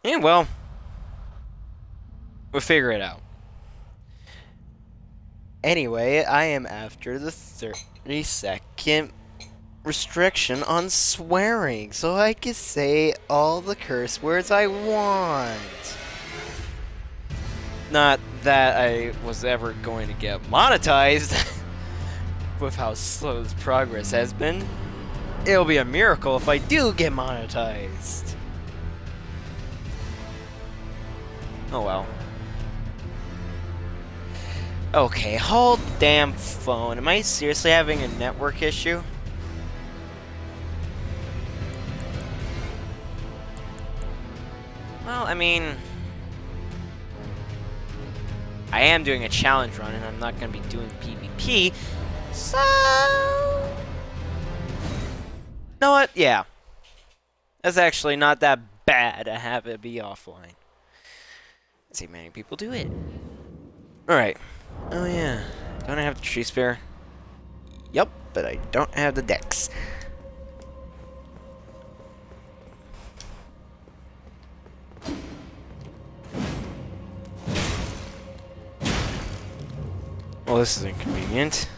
Yeah, well, we'll figure it out. Anyway, I am after the 30-second restriction on swearing, so I can say all the curse words I want. Not that I was ever going to get monetized with how slow this progress has been. It'll be a miracle if I do get monetized. Oh well. Okay, hold damn phone. Am I seriously having a network issue? Well, I mean, I am doing a challenge run and I'm not going to be doing PvP, so... You know what? Yeah. That's actually not that bad to have it be offline. I see many people do it. Alright. Oh yeah. Don't I have the tree spear? Yup, but I don't have the dex. Well, this is inconvenient.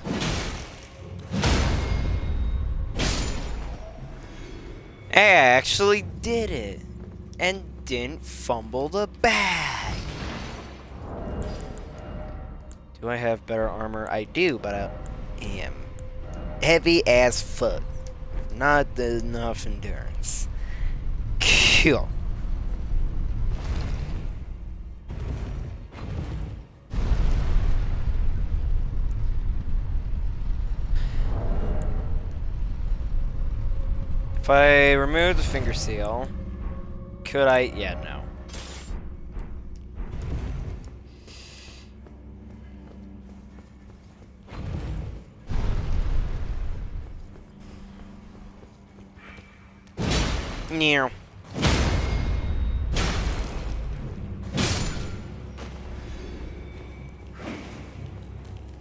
Hey, I actually did it. And didn't fumble the bag. Do I have better armor? I do, but I am heavy as fuck. Not enough endurance. Cool. If I remove the finger seal, could I? Yeah, no. Yeah.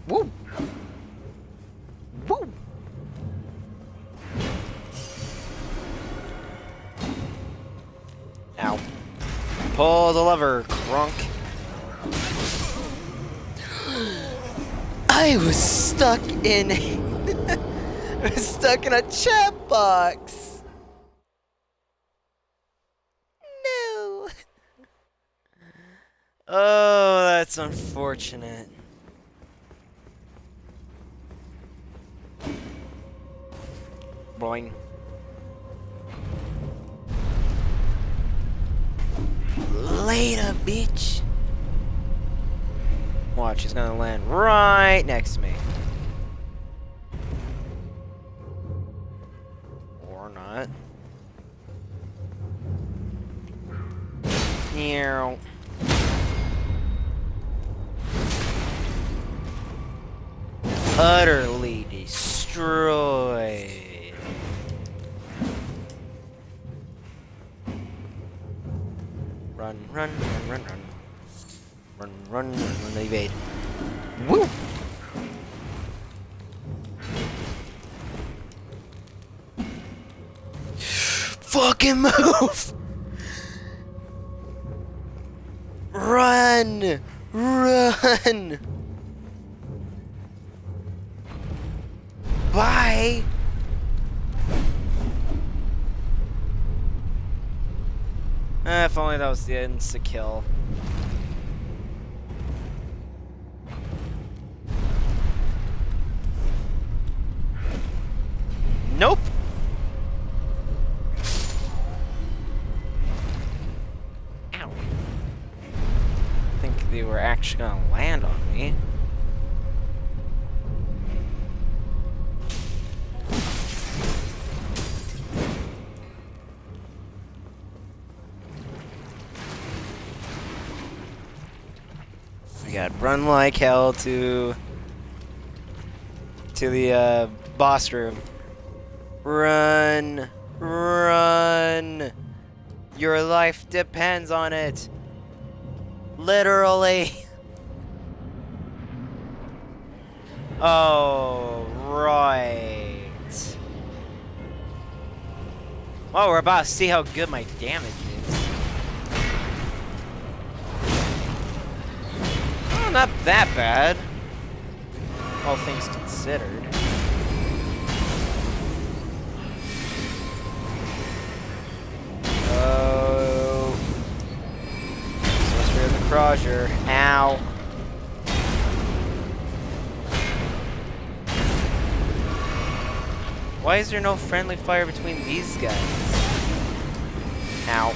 Woo. Woo. Ow. Pull the lever, crunk. I was stuck in I was stuck in a chat box. No. Oh, that's unfortunate. Boing. Later, bitch. Watch, he's gonna land right next to me. Or not. Meow. Utterly destroyed. Run, run, run, run, run. Run, run, run, run, evade. Woo! Fucking move! Run! Run! Bye! If only that was the insta-kill. Nope! Ow. I think they were actually gonna land on me. We got run like hell to the boss room. Run, run. Your life depends on it. Literally. Oh, right. Well, we're about to see how good my damage is. Oh, not that bad. All things considered. Oh. Sorcery of the Crosier. Ow. Why is there no friendly fire between these guys? Ow.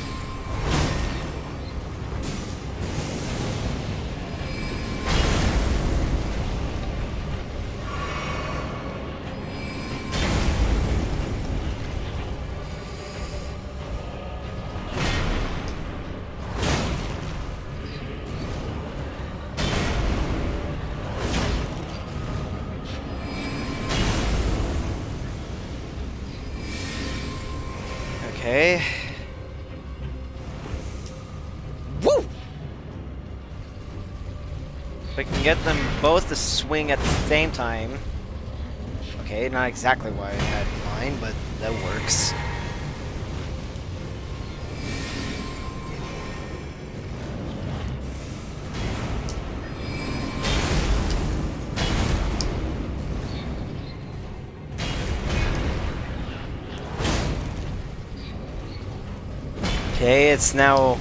Okay. Woo! If I can get them both to swing at the same time. Okay, not exactly what I had in mind, but that works. Okay, it's now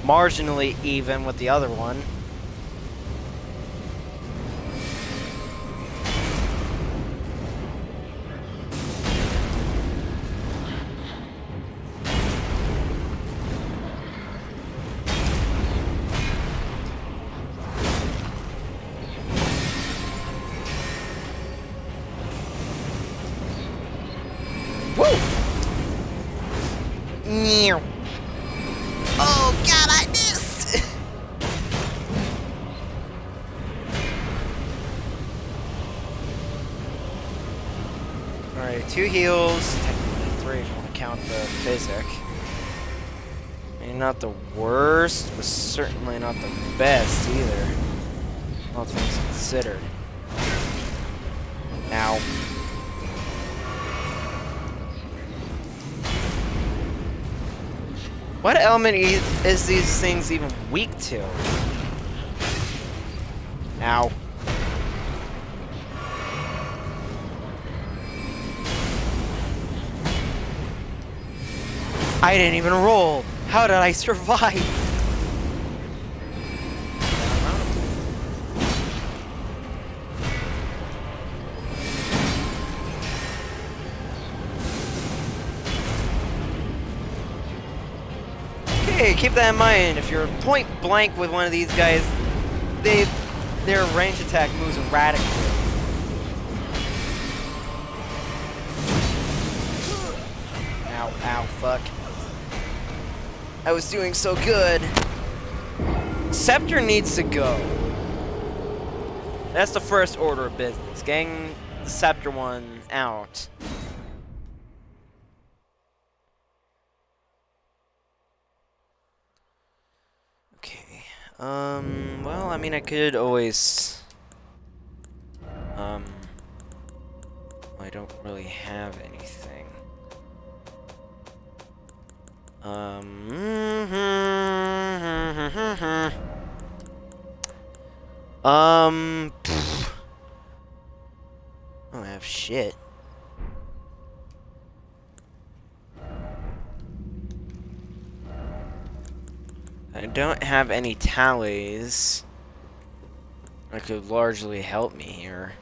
marginally even with the other one. Woo! Meow. Oh god, I missed! Alright, 2 heals, technically 3 if you want to count the physic. Maybe not the worst, but certainly not the best either. All things considered. Ow. What element is these things even weak to? Ow. I didn't even roll. How did I survive? Okay, keep that in mind. If you're point blank with one of these guys, their range attack moves erratically. Ow, ow, fuck. I was doing so good. Scepter needs to go. That's the first order of business. Getting the Scepter one out. Okay. Well, I mean, I could always... I don't really have anything. I don't have shit. I don't have any tallies that could largely help me here.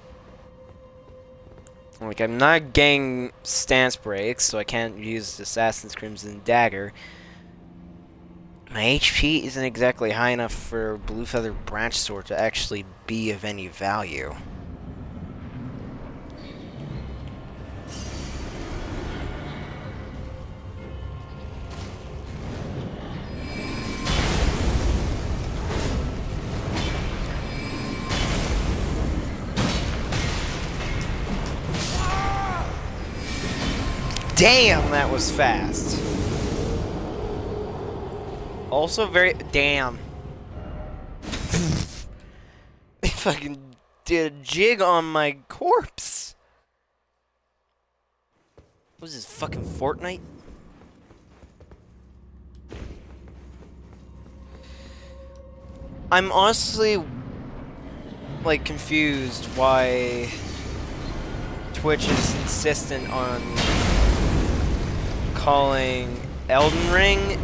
Like, I'm not getting stance breaks, so I can't use Assassin's Crimson Dagger. My HP isn't exactly high enough for Blue Feather Branch Sword to actually be of any value. Damn, that was fast. Also very... Damn. They fucking did a jig on my corpse. What was this, fucking Fortnite? I'm honestly, like, confused why Twitch is insistent on calling Elden Ring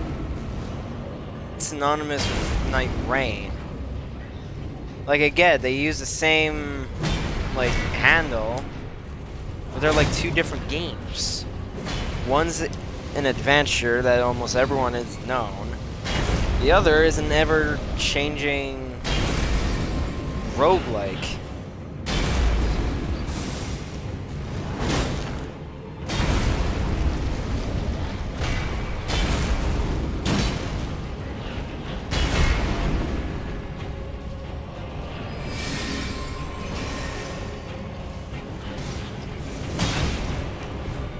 synonymous with Night Rain. Like, I get they use the same, like, handle, but they're like two different games. One's an adventure that almost everyone has known. The other is an ever-changing roguelike.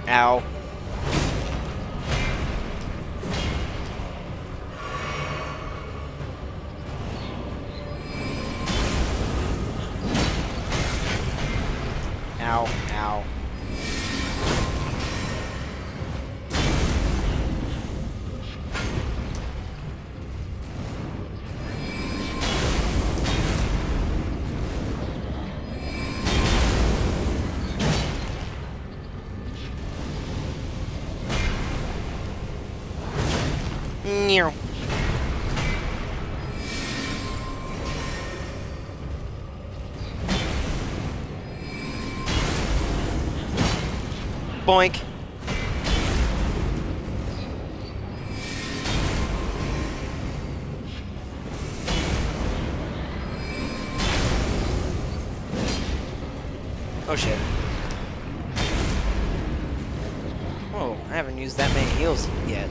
Ow. Ow, ow. Meow. Boink. Oh shit. Whoa, I haven't used that many heals yet.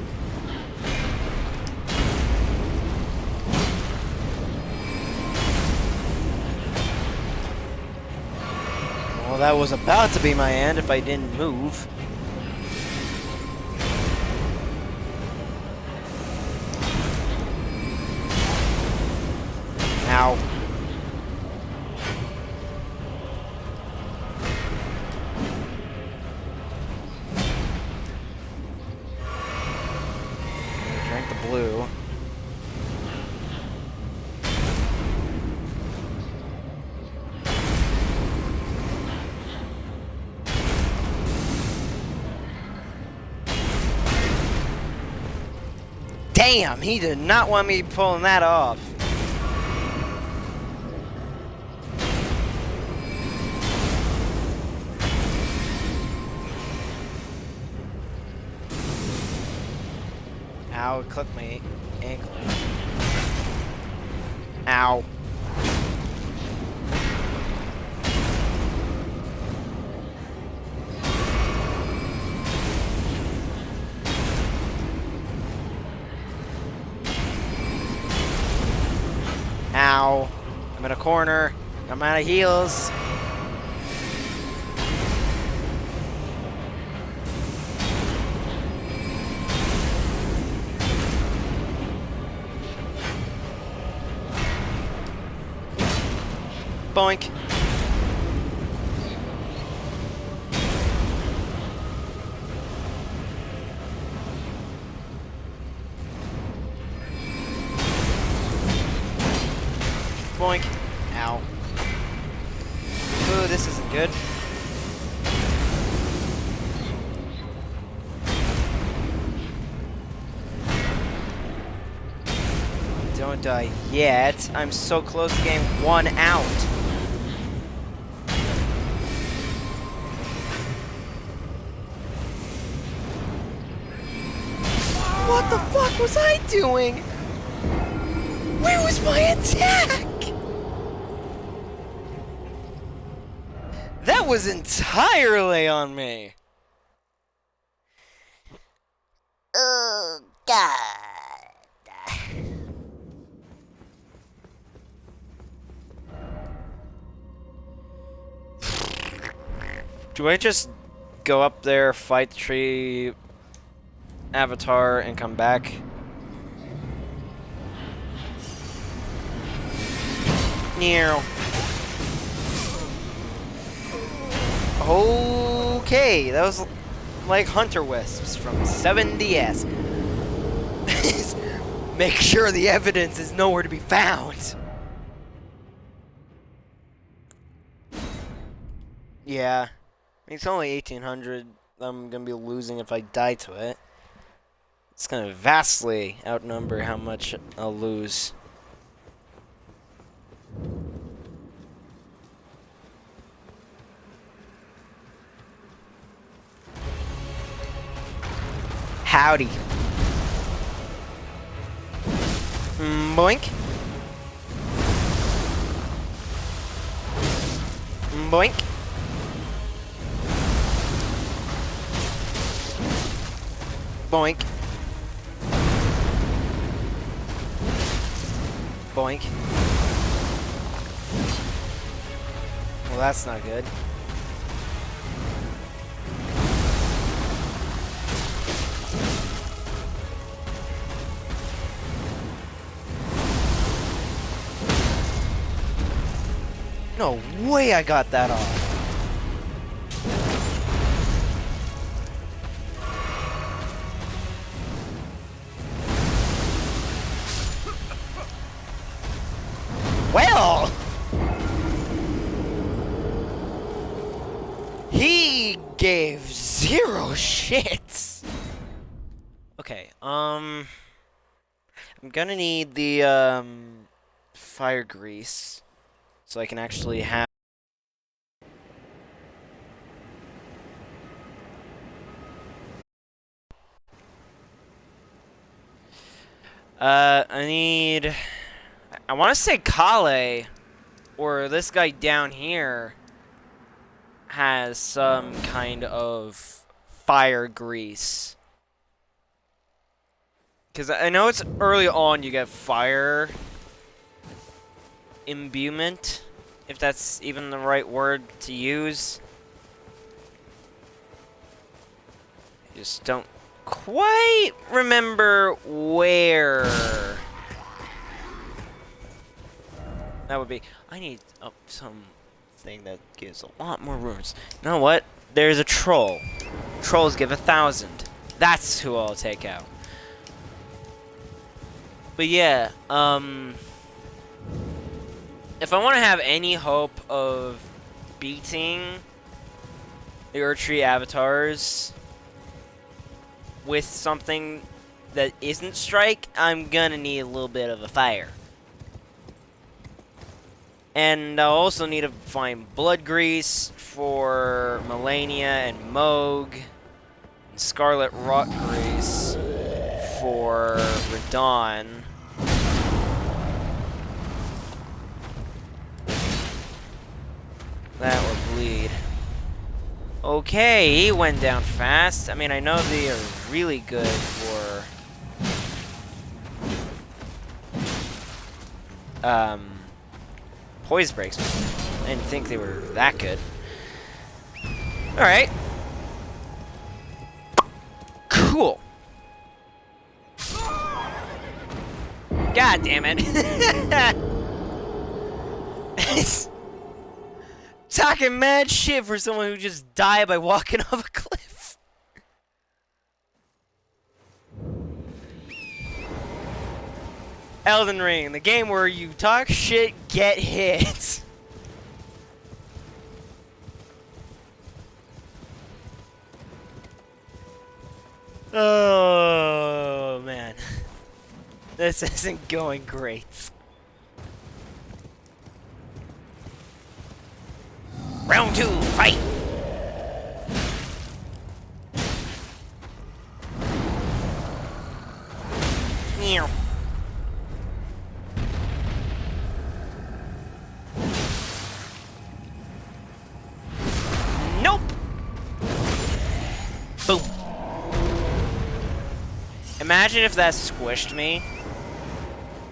Well, that was about to be my end if I didn't move. Ow. Drink the blue. Damn, he did not want me pulling that off. Ow, it clipped my ankle. Ow. Ow. I'm in a corner. I'm out of heals. Boink. Boink. Ow. Ooh, this isn't good. Don't die yet. I'm so close to getting one out. What the fuck was I doing? Where was my attack? That was entirely on me. Oh, God. Do I just go up there, fight the tree avatar, and come back? Meow. Okay, that was like Hunter Wisps from 7DS. Make sure the evidence is nowhere to be found. Yeah. It's only 1800. I'm gonna be losing if I die to it. It's gonna vastly outnumber how much I'll lose. Howdy. Boink. Boink. Boink. Boink. Well, that's not good. No way I got that off. Well, he gave 0 shits. Okay, I'm gonna need the fire grease so I can actually have I want to say Kale or this guy down here has some kind of fire grease. Because I know it's early on you get fire imbuement, if that's even the right word to use. I just don't quite remember where that would be. I need something that gives a lot more runes. You know what? There's a troll. Trolls give 1,000. That's who I'll take out. But yeah, if I want to have any hope of beating the Erdtree avatars with something that isn't strike, I'm gonna need a little bit of a fire. And I'll also need to find blood grease for Melania and Moog, and scarlet rock grease for Radon. That will bleed. Okay, he went down fast. I mean, I know they are really good for poise breaks. I didn't think they were that good. Alright. Cool. God damn it. It's talking mad shit for someone who just died by walking off a cliff. Elden Ring, the game where you talk shit, get hit. Oh, man. This isn't going great. Round 2, fight! Meow. Nope! Boom. Imagine if that squished me.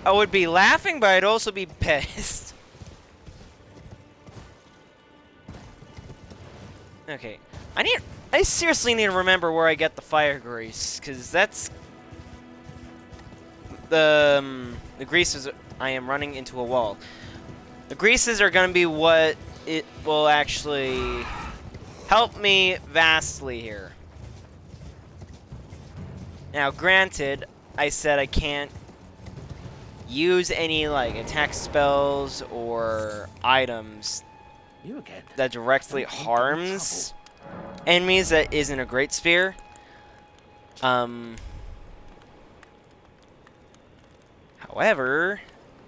I would be laughing, but I'd also be pissed. Okay. I seriously need to remember where I get the fire grease, because that's the greases. I am running into a wall. The greases are going to be what it will actually help me vastly here. Now, granted, I said I can't use any like attack spells or items You again. that directly harms enemies that isn't a great spear. However,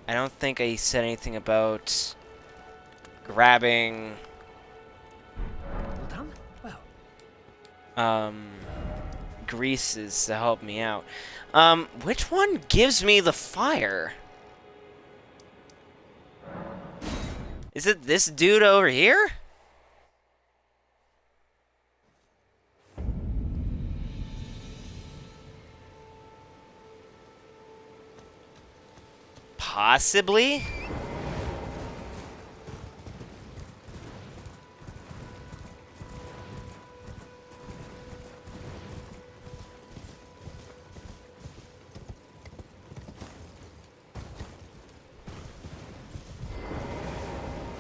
I don't think I said anything about grabbing All done? Well. greases to help me out. Which one gives me the fire? Is it this dude over here? Possibly?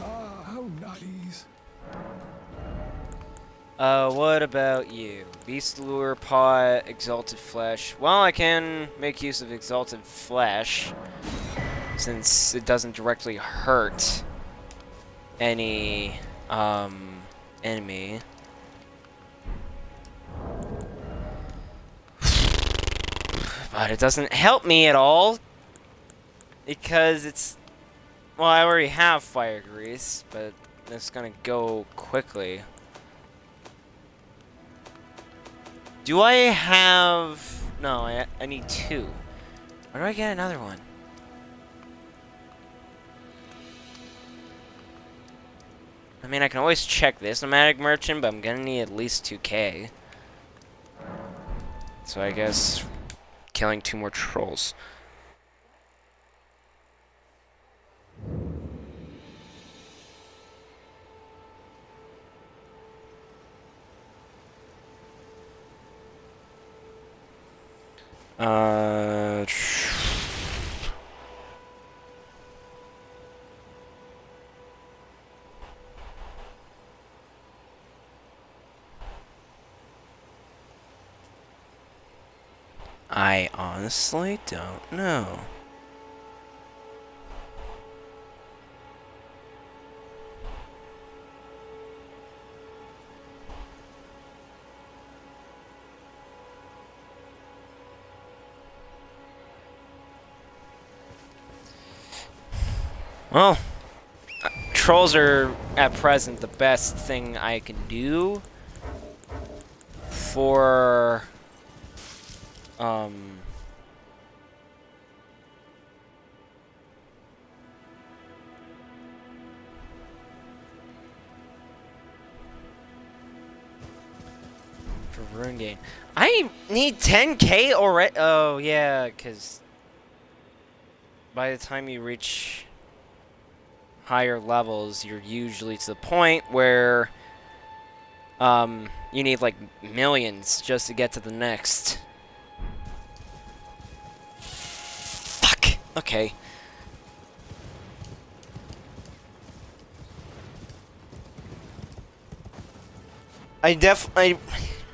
How nice. What about you? Beast Lure, Pot, Exalted Flesh. Well, I can make use of Exalted Flesh, since it doesn't directly hurt any, enemy. But it doesn't help me at all, because it's... Well, I already have Fire Grease, but it's gonna go quickly. Do I have... No, I need 2. Where do I get another one? I mean, I can always check this nomadic merchant, but I'm gonna need at least 2k. So I guess killing 2 more trolls. I honestly don't know. Well, trolls are at present the best thing I can do for rune gain. I need 10k already. Oh yeah, because by the time you reach higher levels, you're usually to the point where you need like millions just to get to the next. Fuck. Okay.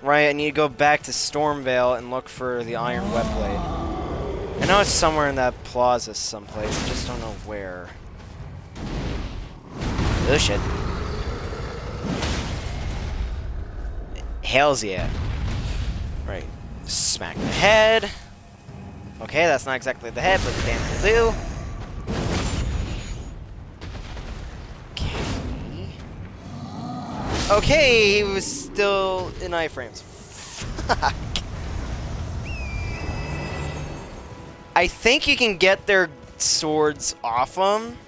Right, I need to go back to Stormvale and look for the Iron Webblade. I know it's somewhere in that plaza someplace, I just don't know where. Oh shit. Hells yeah. Right. Smack the head. Okay, that's not exactly the head, but the damage will do. Okay, he was still in iframes. Fuck. I think you can get their swords off them.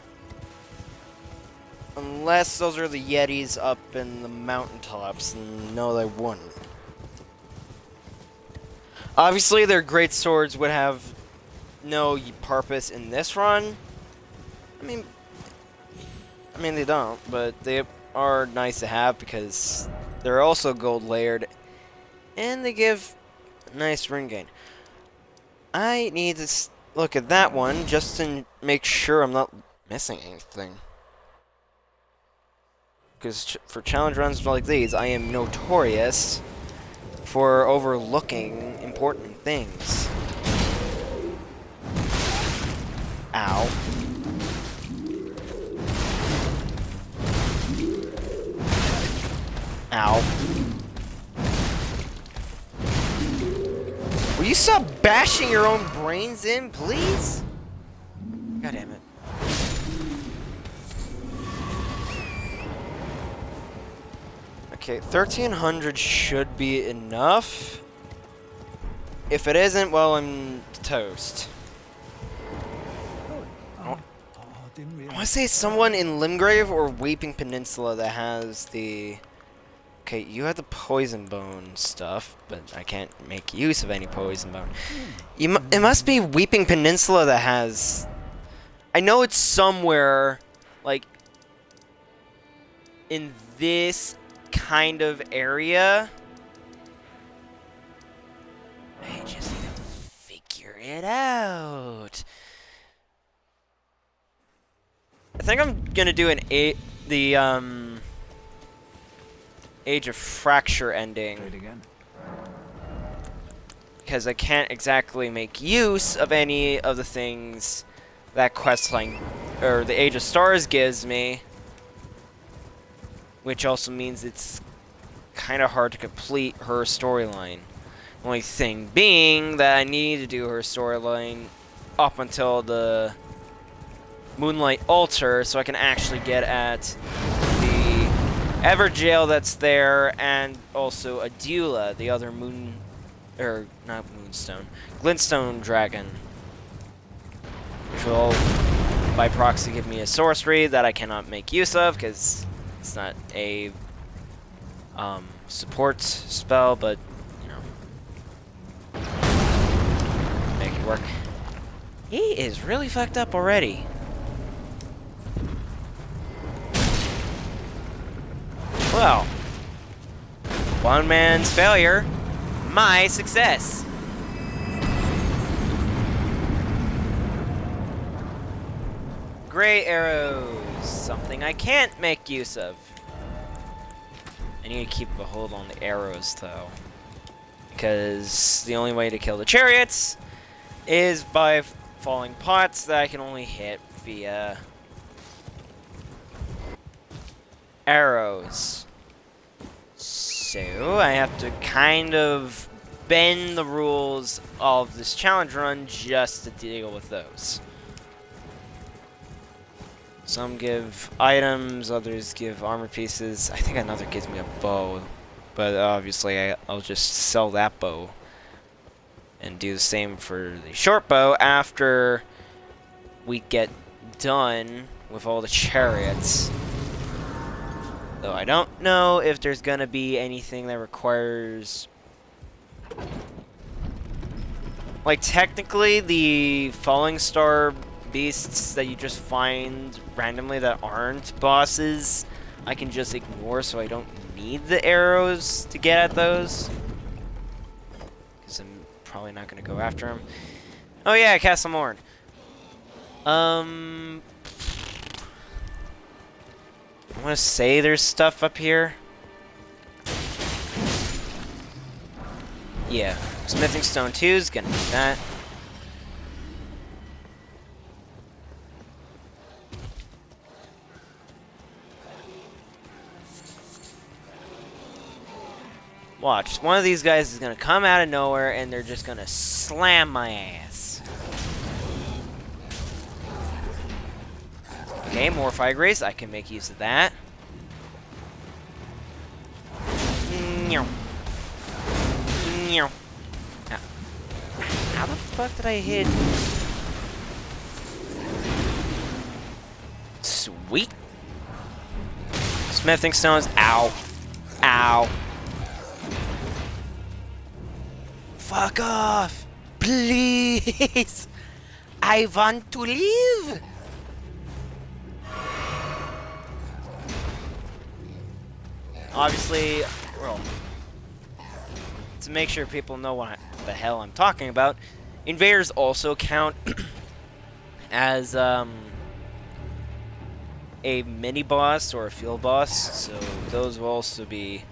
Unless those are the Yetis up in the mountaintops. No, they wouldn't. Obviously, their great swords would have no purpose in this run. I mean, they don't, but they are nice to have because they're also gold layered and they give nice rune gain. I need to look at that one just to make sure I'm not missing anything. Because for challenge runs like these, I am notorious for overlooking important things. Ow. Ow. Will you stop bashing your own brains in, please? God damn it. Okay, 1300 should be enough. If it isn't, well, I'm toast. Didn't I realize. want to say it's someone in Limgrave or Weeping Peninsula that has the... Okay, you have the poison bone stuff, but I can't make use of any poison bone. It must be Weeping Peninsula that has... I know it's somewhere, like, in this kind of area. I just need to figure it out. I think I'm gonna do the Age of Fracture ending. Trade again. Because I can't exactly make use of any of the things that questline, or the Age of Stars gives me. Which also means it's kind of hard to complete her storyline. Only thing being that I need to do her storyline up until the Moonlight Altar so I can actually get at the Everjail that's there, and also Adula, the other moon, or not moonstone, glintstone dragon, which will by proxy give me a sorcery that I cannot make use of because it's not a support spell, but you know, make it work. He is really fucked up already. Well, one man's failure, my success. Gray arrows, something I can't make use of. I need to keep a hold on the arrows, though, because the only way to kill the chariots is by falling pots that I can only hit via arrows. So I have to kind of bend the rules of this challenge run just to deal with those. Some give items, others give armor pieces. I think another gives me a bow, but obviously I'll just sell that bow and do the same for the short bow after we get done with all the chariots. Though I don't know if there's gonna be anything that requires... Like, technically, the Falling Star beasts that you just find randomly that aren't bosses, I can just ignore, so I don't need the arrows to get at those. Because I'm probably not gonna go after them. Oh yeah, Castle Morn. I want to say there's stuff up here. Yeah, Smithing Stone 2 is gonna do that. Watch, one of these guys is gonna come out of nowhere and they're just gonna slam my ass. Okay, more fire grace. I can make use of that. How the fuck did I hit? Sweet. Smithing stones. Ow. Ow. Fuck off. Please. I want to leave. Obviously, well, to make sure people know what the hell I'm talking about, invaders also count as a mini boss or a field boss, so those will also be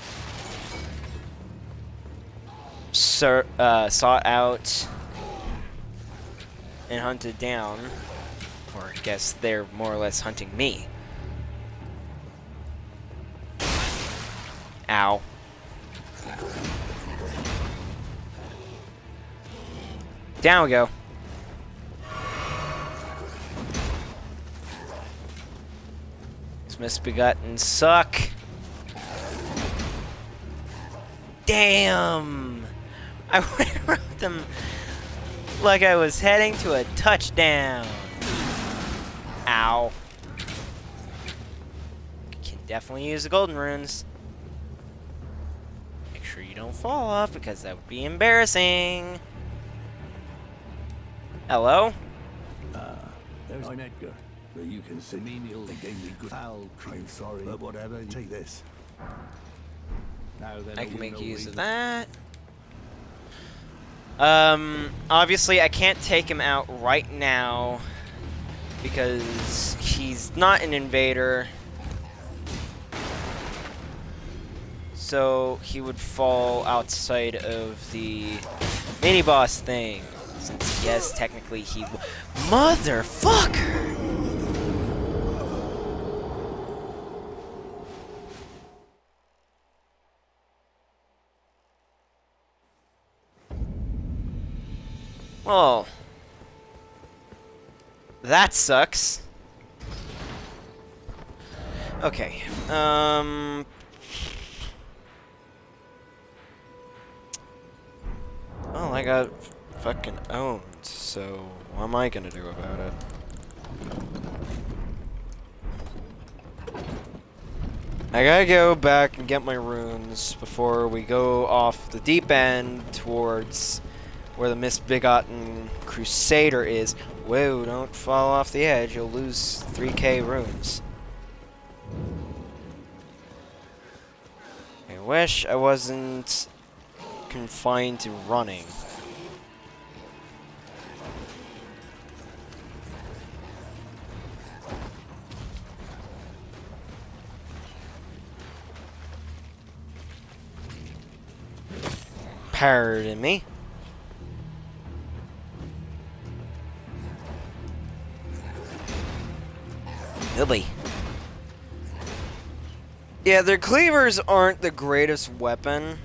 sought out and hunted down, or I guess they're more or less hunting me. Ow. Ow. Down we go. These misbegotten suck. Damn! I went around them like I was heading to a touchdown. Ow. Can definitely use the golden runes. Make sure you don't fall off because that would be embarrassing. Hello? There's I'm Edgar. But you can see menial. They gave me good. I'm sorry, but whatever. Take this. Now then, I can make use of that. Obviously I can't take him out right now because he's not an invader. So he would fall outside of the mini-boss thing. Since, yes, technically he... Motherfucker! Well, that sucks. Okay, well, I got fucking owned, so what am I gonna do about it? I gotta go back and get my runes before we go off the deep end towards where the misbegotten Crusader is. Whoa, don't fall off the edge, you'll lose 3k runes. I wish I wasn't confined to running. Pardon me. Billy. Yeah, their cleavers aren't the greatest weapon,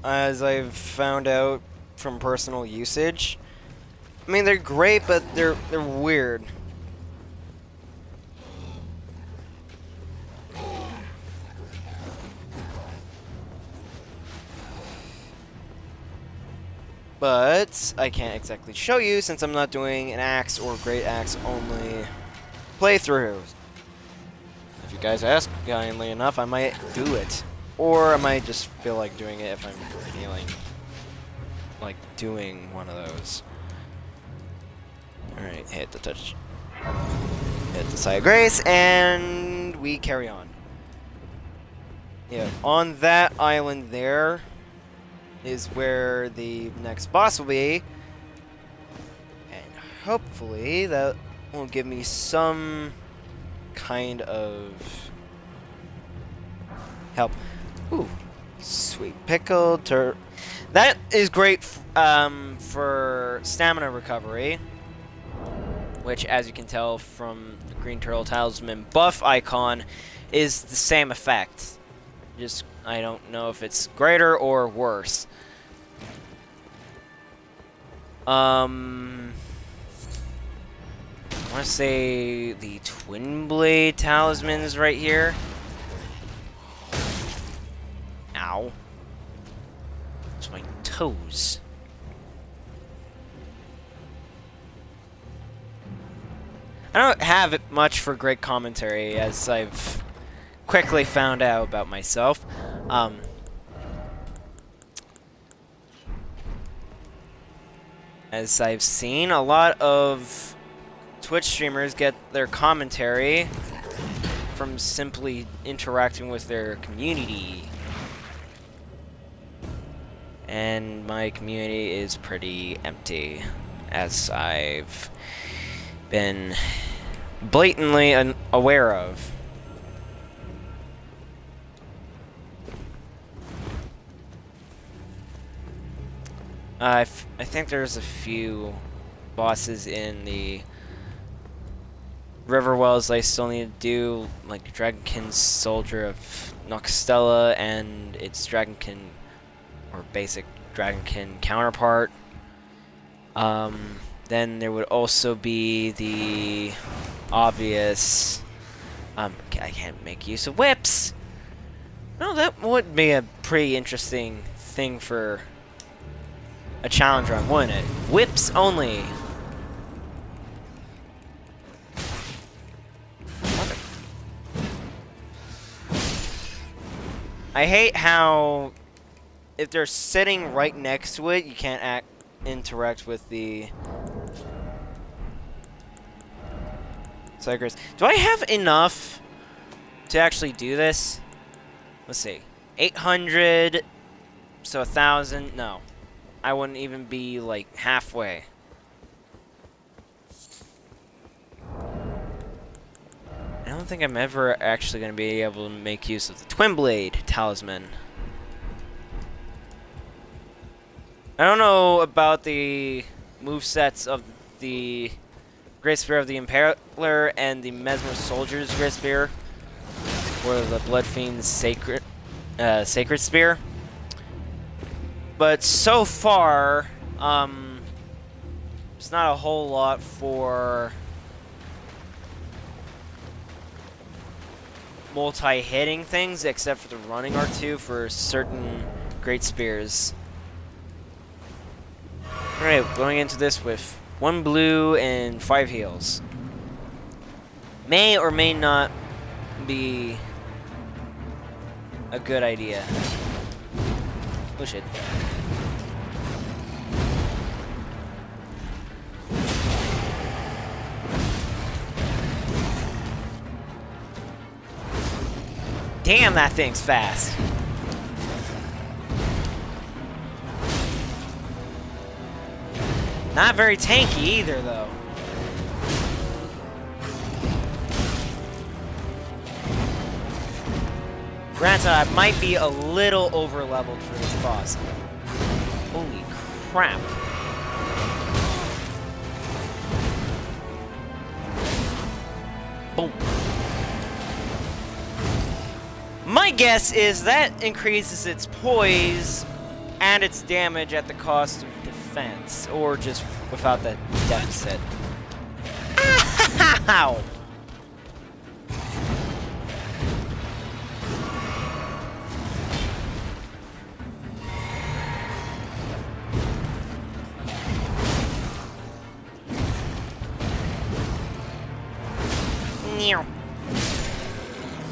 as I've found out from personal usage. I mean, they're great, but they're weird. But I can't exactly show you since I'm not doing an axe or great axe only playthrough. If you guys ask kindly enough, I might do it. Or I might just feel like doing it if I'm feeling like doing one of those. Alright, hit the touch. Hit the side grace, and we carry on. Yeah, on that island there is where the next boss will be. And hopefully that will give me some kind of help. Ooh, sweet pickled that is great for stamina recovery, which, as you can tell from the Green Turtle Talisman buff icon, is the same effect. Just, I don't know if it's greater or worse. I want to say the Twin Blade Talisman's right here. Ow. It's my toes. I don't have it much for great commentary, as I've quickly found out about myself. As I've seen, a lot of Twitch streamers get their commentary from simply interacting with their community. And my community is pretty empty, as I've been blatantly aware of. I think there's a few bosses in the river wells I still need to do, like Dragonkin Soldier of Noxtella and its Dragonkin, or basic Dragonkin counterpart. Then there would also be the obvious, I can't make use of whips. No, that would be a pretty interesting thing for a challenge run, wouldn't it? Whips only. I hate how if they're sitting right next to it, you can't interact with the Cycris. Do I have enough to actually do this? Let's see. 800, so 1,000. No. I wouldn't even be, like, halfway. I don't think I'm ever actually going to be able to make use of the Twin Blade Talisman. I don't know about the movesets of the Great Spear of the Impaler and the Mesmer Soldier's Great Spear, or the Blood Fiend's Sacred Spear. But so far, it's not a whole lot for multi-hitting things, except for the running R2 for certain Great Spears. Alright, going into this with 1 blue and 5 heals. May or may not be a good idea. Oh shit. Damn, that thing's fast. Not very tanky either, though. Granted, I might be a little over-leveled for this boss. Holy crap. Boom. My guess is that increases its poise and its damage at the cost of defense, or just without the deficit. Ow!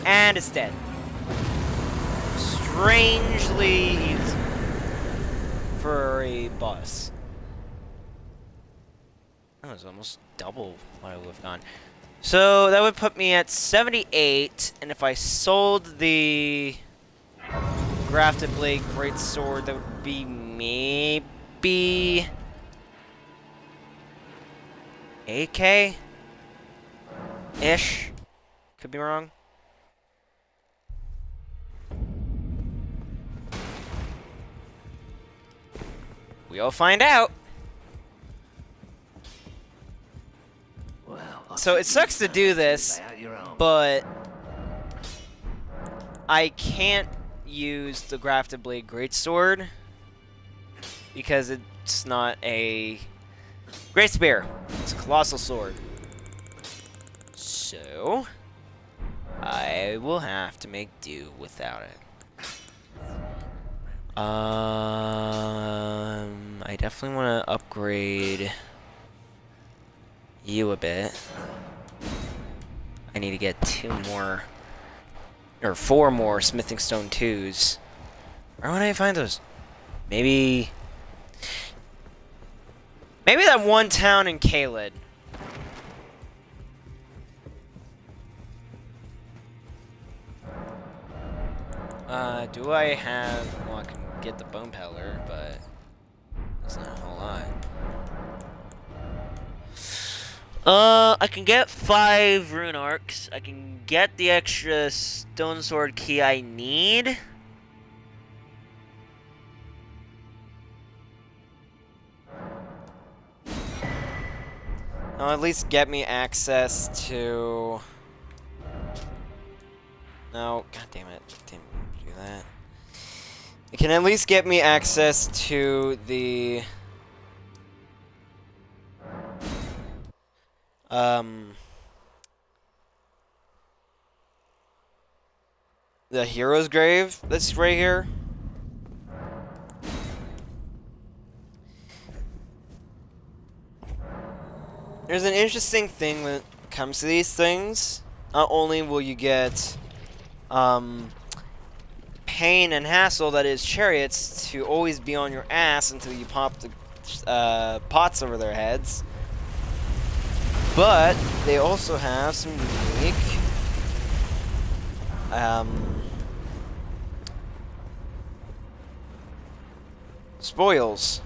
And it's dead. Strangely easy for a boss. That was almost double what I would have gone. So that would put me at 78, and if I sold the Grafted Blade Greatsword, that would be maybe 8K-ish. Could be wrong. We'll find out. Well, So it sucks to do this, but I can't use the Grafted Blade Greatsword because it's not a Great Spear. It's a Colossal Sword. So I will have to make do without it. I definitely want to upgrade you a bit. I need to get 2 more, or 4 more Smithing Stone 2s. Where would I find those? Maybe that one town in Caelid. Do I have... Well, I can get the Bone Peddler, but that's not a whole lot. I can get 5 Rune Arcs. I can get the extra Stone Sword key I need. Oh, at least get me access to... No, god damn it. Didn't do that. It can at least get me access to the... the hero's grave that's right here. There's an interesting thing when it comes to these things. Not only will you get pain and hassle that is chariots to always be on your ass until you pop the pots over their heads, but they also have some unique spoils.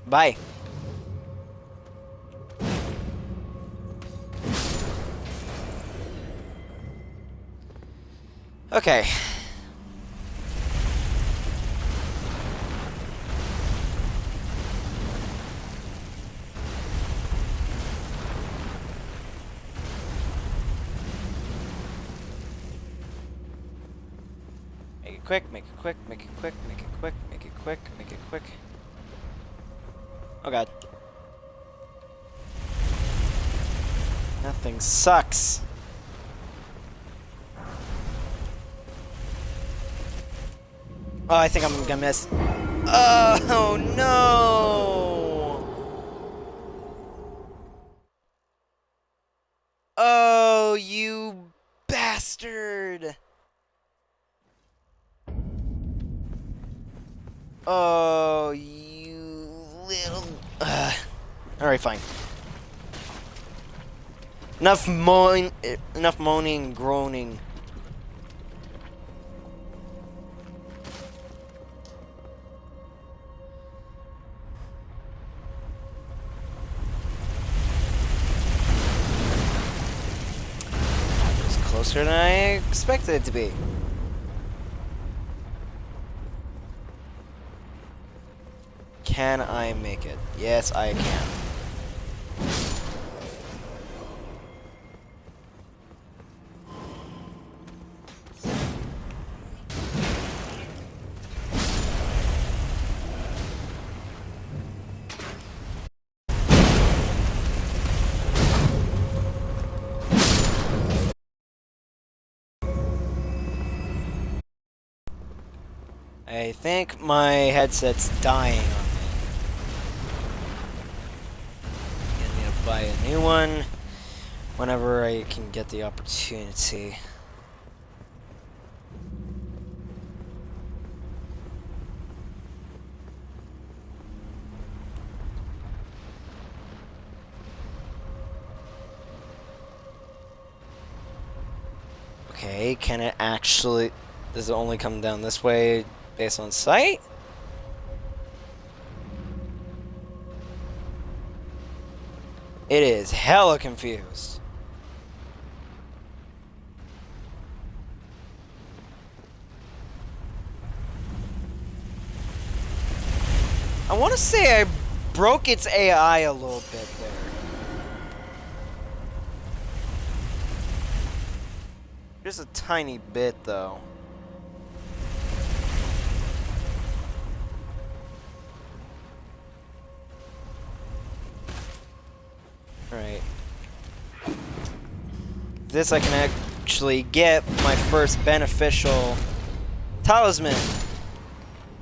Bye. Okay. Make it quick, make it quick, make it quick, make it quick, make it quick, make it quick. Oh god. Nothing sucks. Oh, I think I'm gonna miss. Oh no! Oh, you bastard! Oh, you little... Alright, fine. Enough moaning and groaning. It's closer than I expected it to be. Can I make it? Yes, I can. I think my headset's dying on me. I need to buy a new one whenever I can get the opportunity. Okay, can it actually... Does it only come down this way based on sight? It is hella confused. I want to say I broke its AI a little bit there. Just a tiny bit, though. Alright. This I can actually get my first beneficial talisman.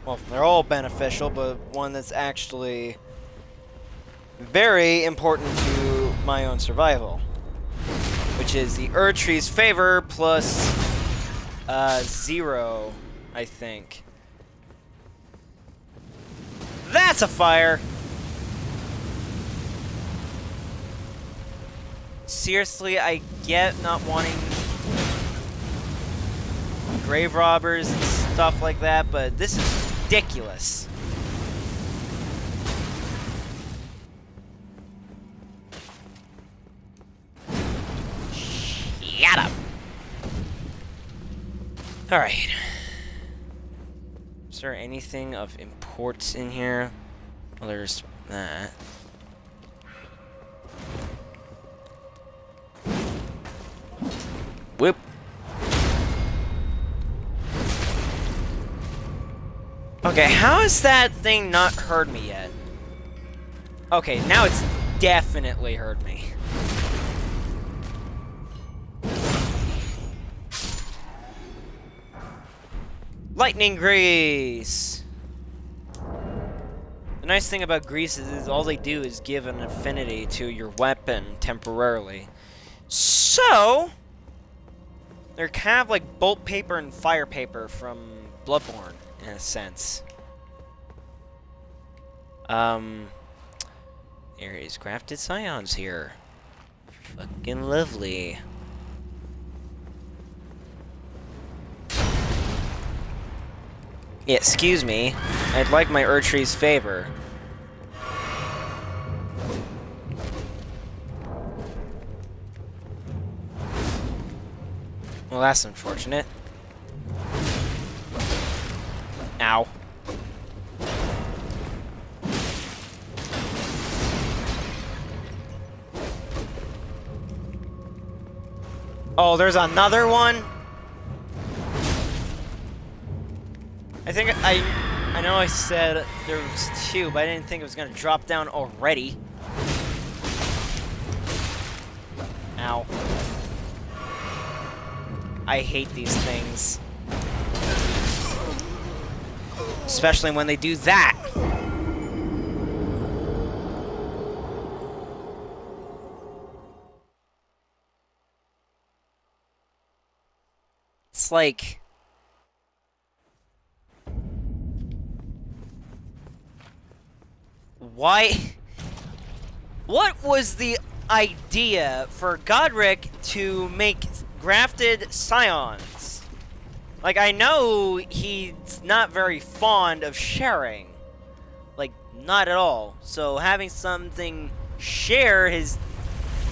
Well, they're all beneficial, but one that's actually very important to my own survival. Which is the Erdtree's Favor plus 0, I think. That's a fire! Seriously, I get not wanting grave robbers and stuff like that, but this is ridiculous. Alright. Is there anything of importance in here? Well, there's that. Whoop. Okay, how has that thing not heard me yet? Okay, now it's definitely heard me. Lightning grease! The nice thing about greases is all they do is give an affinity to your weapon temporarily. So, they're kind of like bolt paper and fire paper from Bloodborne, in a sense. There is crafted scions here. Fucking lovely. Yeah, excuse me. I'd like my Erdtree's favor. Well, that's unfortunate. Ow. Oh, there's another one? I think I know I said there was two, but I didn't think it was gonna drop down already. Ow. I hate these things. Especially when they do that. It's like... Why? What was the idea for Godric to make grafted scions? Like, I know he's not very fond of sharing. Like, not at all. So having something share his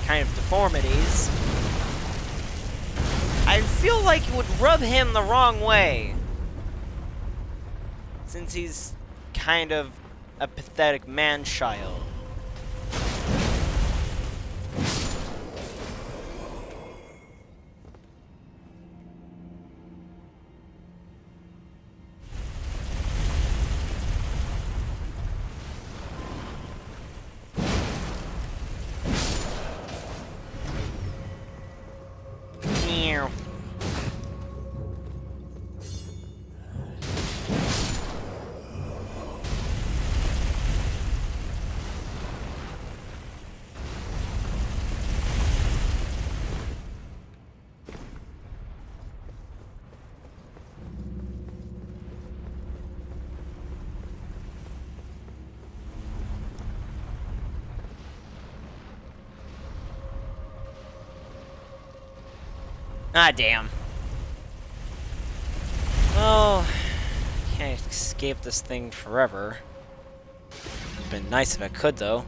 kind of deformities, I feel like it would rub him the wrong way. Since he's kind of a pathetic man-child. Meow. Ah, damn. Well, can't escape this thing forever. It'd been nice if I could, though.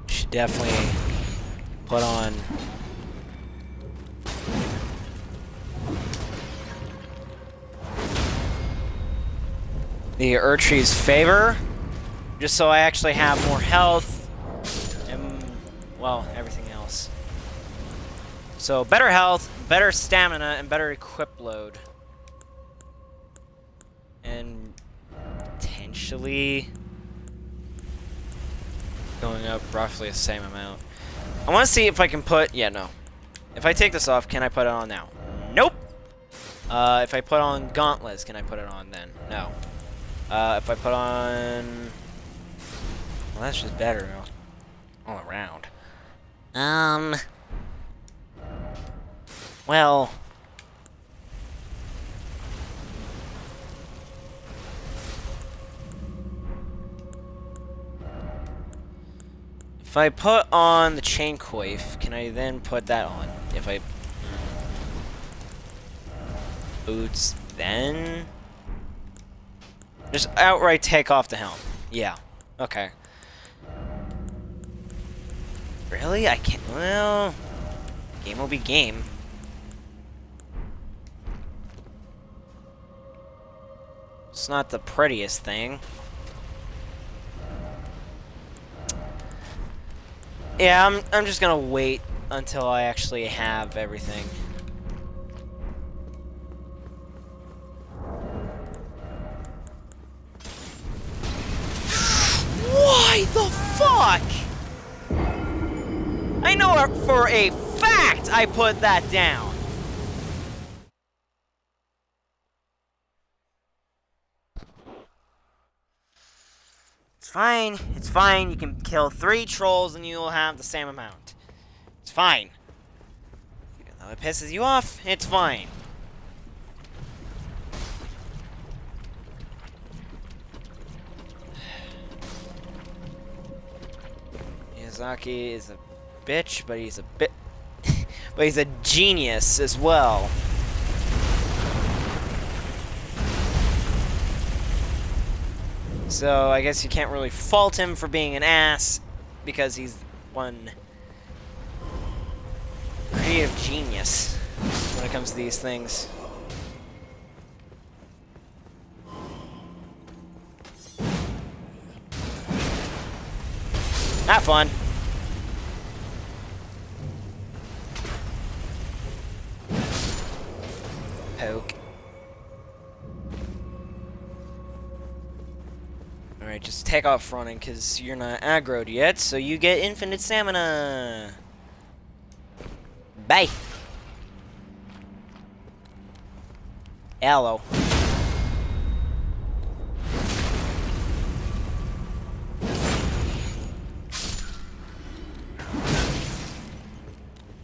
Should definitely put on the Erdtree's favor. Just so I actually have more health and, well, everything else. So, better health, better stamina, and better equip load. And potentially going up roughly the same amount. I want to see if I can put, yeah, no. If I take this off, can I put it on now? Nope! If I put on gauntlets, can I put it on then? No. If I put on... Well, that's just better all around. Well... If I put on the chain coif, can I then put that on? If I... Boots, then... Just outright take off the helm. Yeah. Okay. Really? I can't. Well, game will be game. It's not the prettiest thing. Yeah, I'm just gonna wait until I actually have everything. Why the fuck? I know for a fact I put that down. It's fine. It's fine. You can kill 3 trolls and you will have the same amount. It's fine. Even though it pisses you off, it's fine. Miyazaki is a bitch, but he's a but he's a genius as well. So I guess you can't really fault him for being an ass because he's one creative genius when it comes to these things. Have fun. Poke. Alright, just take off running because you're not aggroed yet, so you get infinite stamina. Bye. Hello.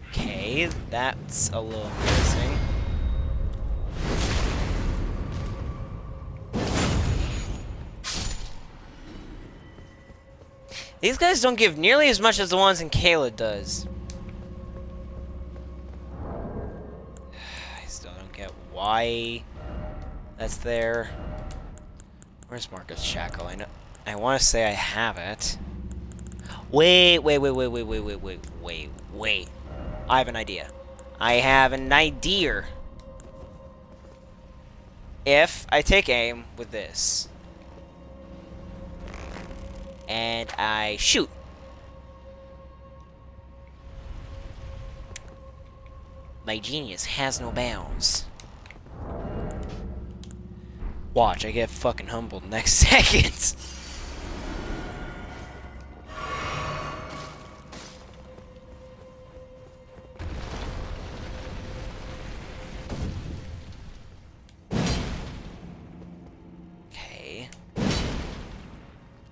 Okay, that's a little embarrassing. These guys don't give nearly as much as the ones in Kayla does. I still don't get why that's there. Where's Marcus Shackle? I want to say I have it. Wait. I have an idea. If I take aim with this and I shoot, my genius has no bounds. Watch, I get fucking humbled next second.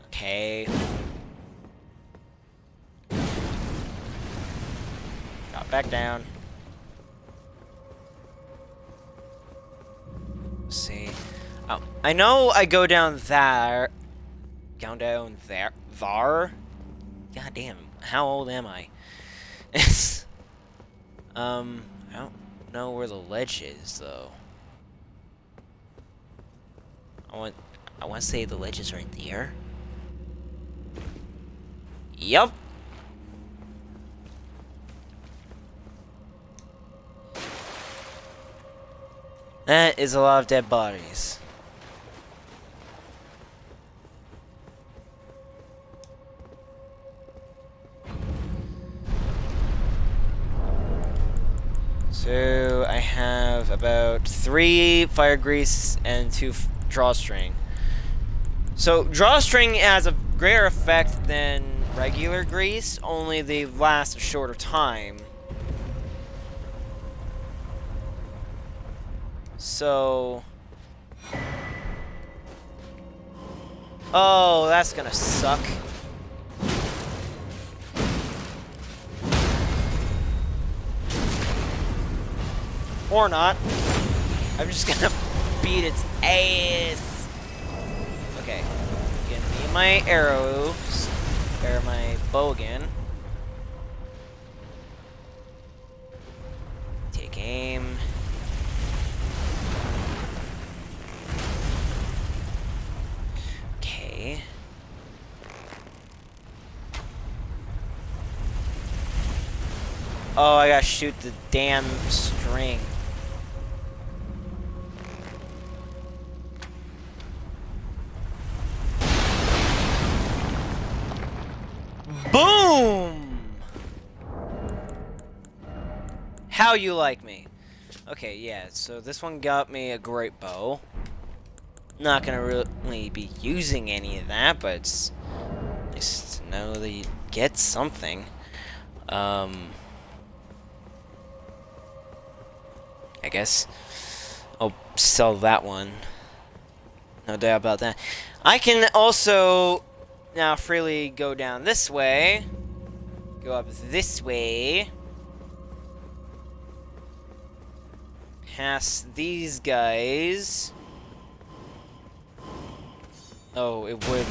Okay. Drop back down. Let's see. Oh, I know I go down there. Down there. God damn, how old am I? I don't know where the ledge is though. I want to say the ledge is right there. Yup. That is a lot of dead bodies. So I have about 3 fire grease and 2 drawstring. So drawstring has a greater effect than regular grease, only they last a shorter time. So... oh, that's gonna suck. Or not. I'm just gonna beat its ass. Okay. Gonna be my arrows. Or my bow again. Take aim. Okay. Oh, I gotta shoot the damn string. Boom! How you like me? Okay, yeah, so this one got me a great bow. Not gonna really be using any of that, but it's nice to know that you get something. I guess I'll sell that one. No doubt about that. I can also now freely go down this way. Go up this way. Past these guys. Oh, it would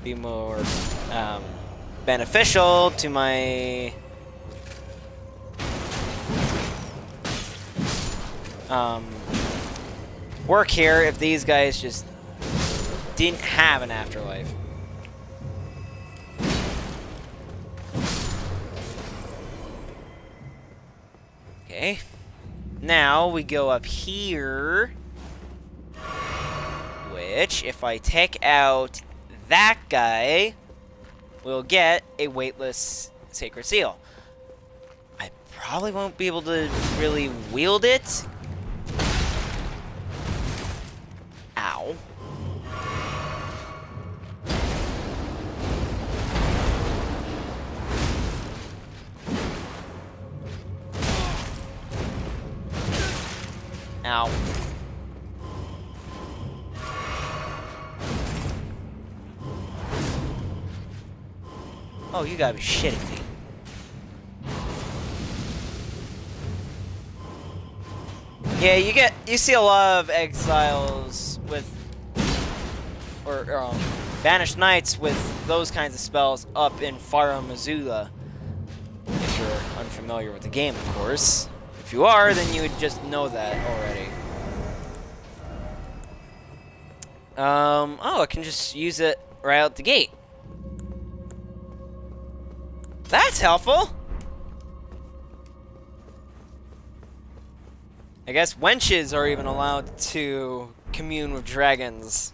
be more beneficial to my work here if these guys just didn't have an afterlife. Okay. Now we go up here, which, if I take out that guy, we'll get a weightless sacred seal. I probably won't be able to really wield it. Ow. Ow. Oh, you gotta be shitting me. Yeah, you see a lot of exiles with, or banished knights with those kinds of spells up in Faro Missoula. If you're unfamiliar with the game, of course. If you are, then you would just know that already. Oh, I can just use it right out the gate. That's helpful. I guess wenches are even allowed to commune with dragons.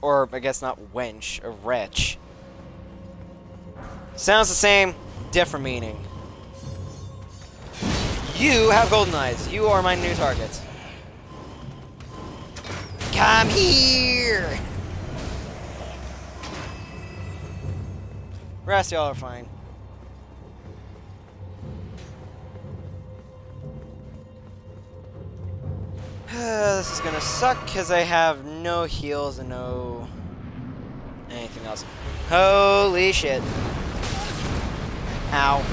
Or, I guess not wench, a wretch. Sounds the same, different meaning. You have golden eyes. You are my new target. Come here! Rest y'all are fine. This is gonna suck because I have no heals and no anything else. Holy shit. Ow.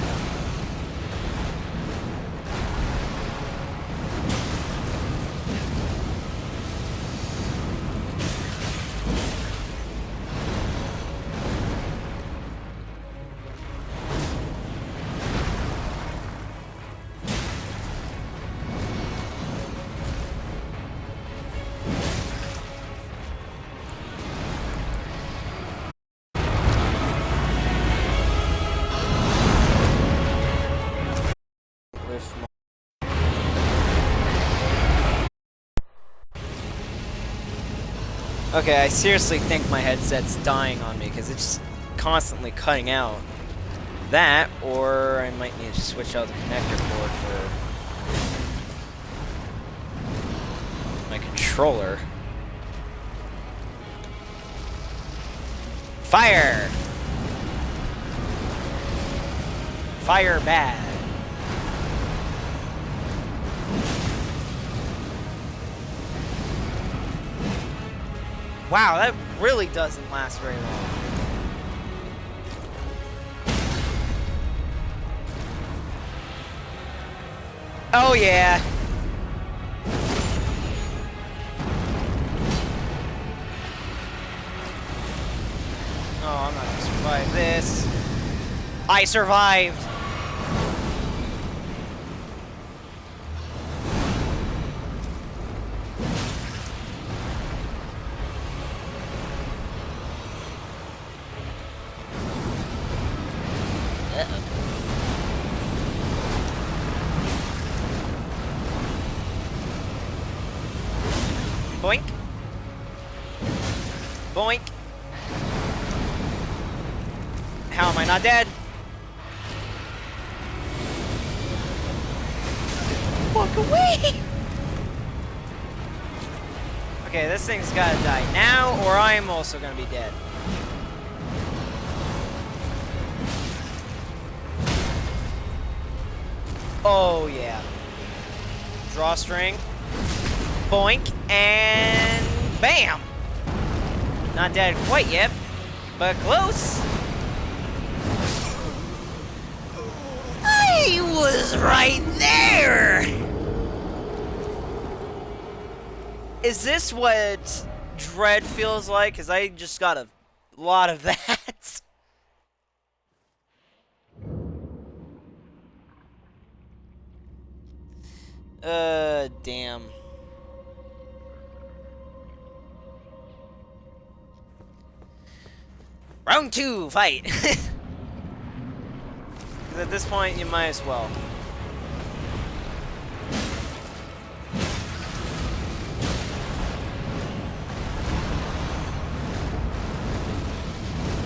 Okay, I seriously think my headset's dying on me because it's constantly cutting out. That, or I might need to switch out the connector cord for my controller. Fire! Fire bad. Wow, that really doesn't last very long. Oh yeah. Oh, I'm not gonna survive this. I survived. How am I not dead? Walk away! Okay, this thing's gotta die now, or I'm also gonna be dead. Oh, yeah. Drawstring. Boink, and bam! Not dead quite yet, but close. I was right there! Is this what dread feels like? Because I just got a lot of that. Damn. Round 2, fight! Because at this point, you might as well.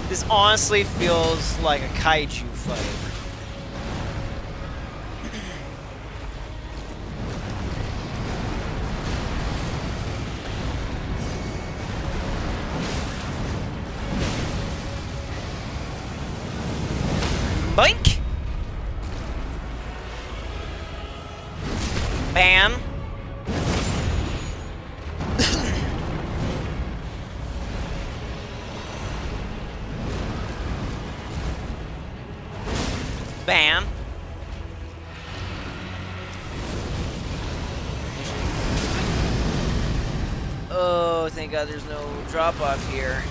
This honestly feels like a kaiju fight. Boink! Bam! Bam! Oh, thank God there's no drop off here.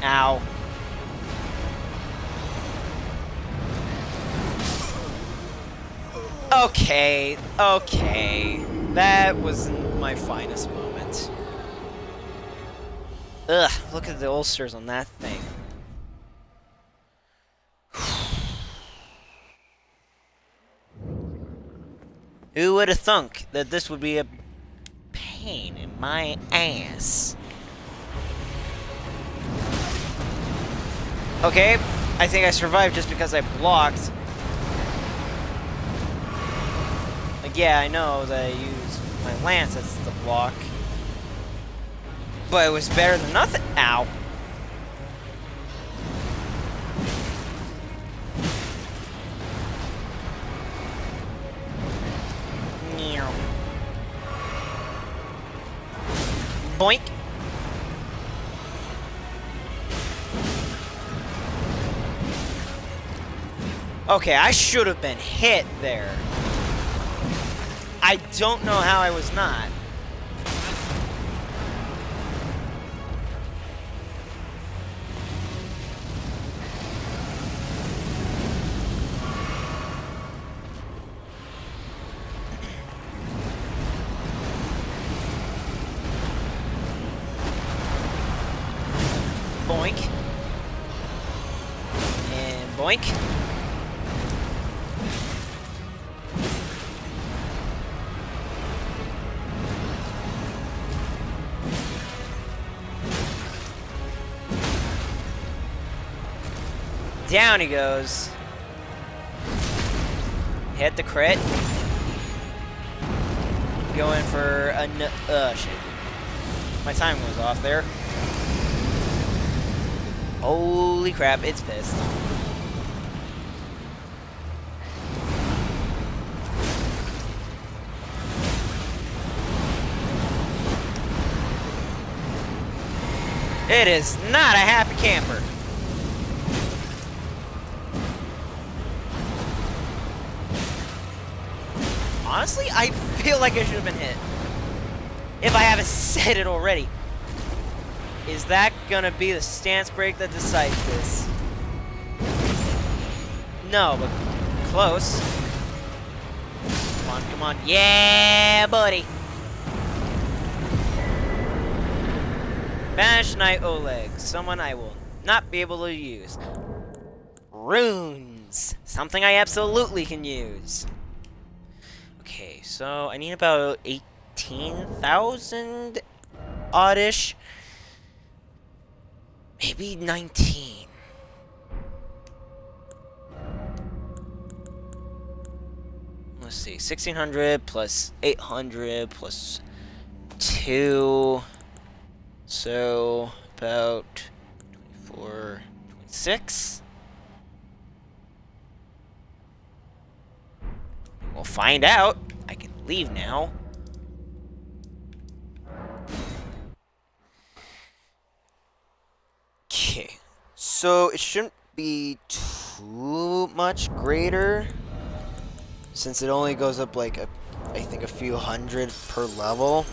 Ow. Okay, okay. That wasn't my finest moment. Ugh, look at the ulcers on that thing. Who would have thunk that this would be a pain in my ass? Okay, I think I survived just because I blocked. Like, yeah, I know that I used my lance as the block. But it was better than nothing. Ow. Boink. Okay, I should have been hit there. I don't know how I was not. Boink. And boink. Down he goes. Hit the crit. Going for a shit. My timing was off there. Holy crap, it's pissed. It is not a happy camper. Honestly, I feel like I should have been hit. If I haven't said it already. Is that gonna be the stance break that decides this? No, but close. Come on, come on. Yeah, buddy. Banish Knight Oleg. Someone I will not be able to use. Runes. Something I absolutely can use. Okay, so I need about 18,000 oddish. Maybe 19. Let's see, 1600 plus 800 plus 2. So about 24, 26. We'll find out. I can leave now. Okay, so it shouldn't be too much greater, since it only goes up like I think a few hundred per level.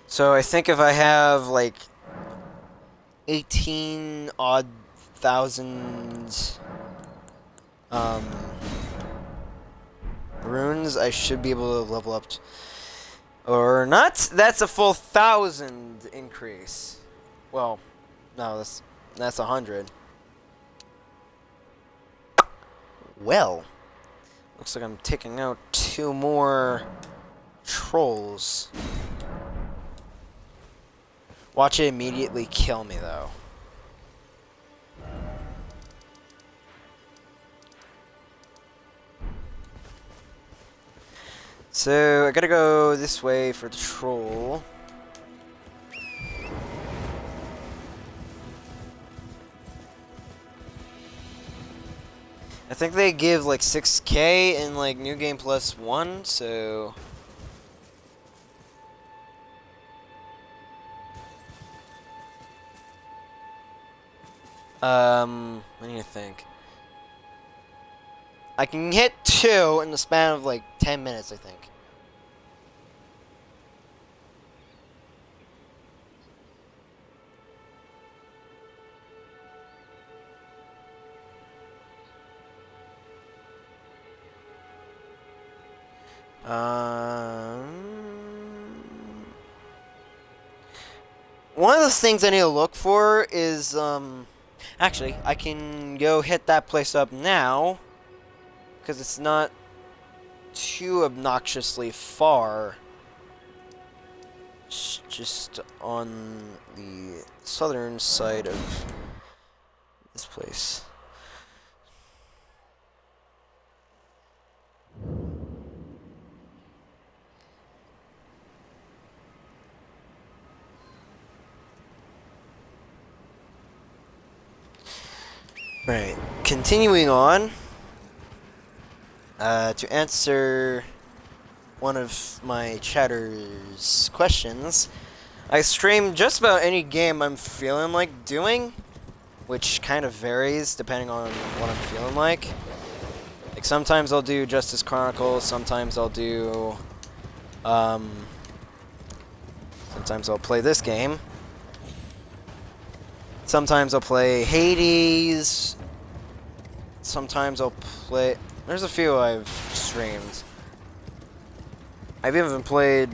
So I think if I have like 18 odd thousand runes, I should be able to level up. Or not? That's a full 1,000 increase. Well, no, that's 100. Well, looks like I'm taking out 2 more trolls. Watch it immediately kill me, though. So, I gotta go this way for the troll. I think they give like 6K in like New Game Plus 1, so... what do you think? I can hit 2 in the span of like 10 minutes, I think. One of the things I need to look for is, actually, I can go hit that place up now, because it's not too obnoxiously far. It's just on the southern side of this place. Right, continuing on, to answer one of my chatter's questions, I stream just about any game I'm feeling like doing, which kind of varies depending on what I'm feeling like. Like, sometimes I'll do Justice Chronicles, sometimes I'll do, sometimes I'll play this game. Sometimes I'll play Hades. Sometimes I'll play... There's a few I've streamed. I've even played,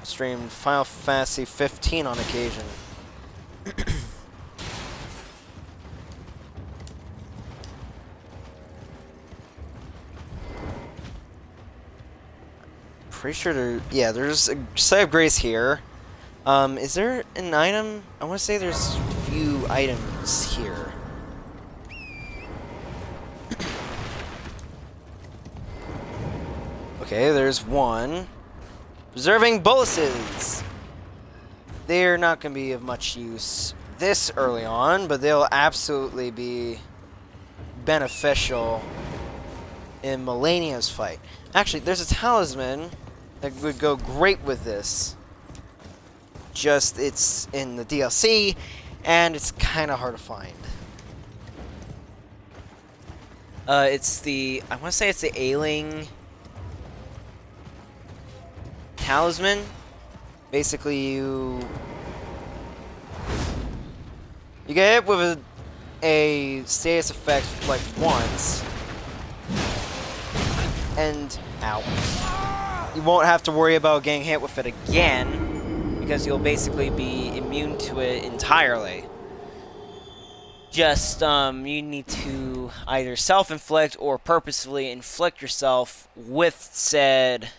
streamed Final Fantasy 15 on occasion. Pretty sure there's a site of grace here. Is there an item? I want to say there's a few items here. Okay, there's one. Preserving boluses. They're not going to be of much use this early on, but they'll absolutely be beneficial in Melania's fight. Actually, there's a talisman that would go great with this. Just, it's in the DLC, and it's kind of hard to find. It's the, I want to say it's the Ailing talisman. Basically, you get hit with a status effect like once, and ow, you won't have to worry about getting hit with it again, because you'll basically be immune to it entirely. Just, you need to either self-inflict or purposefully inflict yourself with said,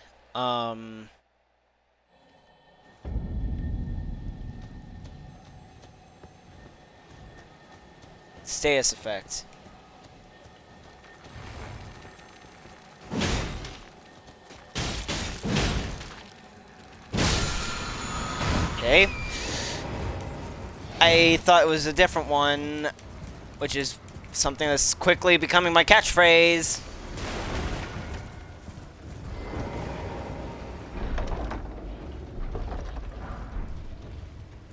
status effect. Okay. I thought it was a different one, which is something that's quickly becoming my catchphrase.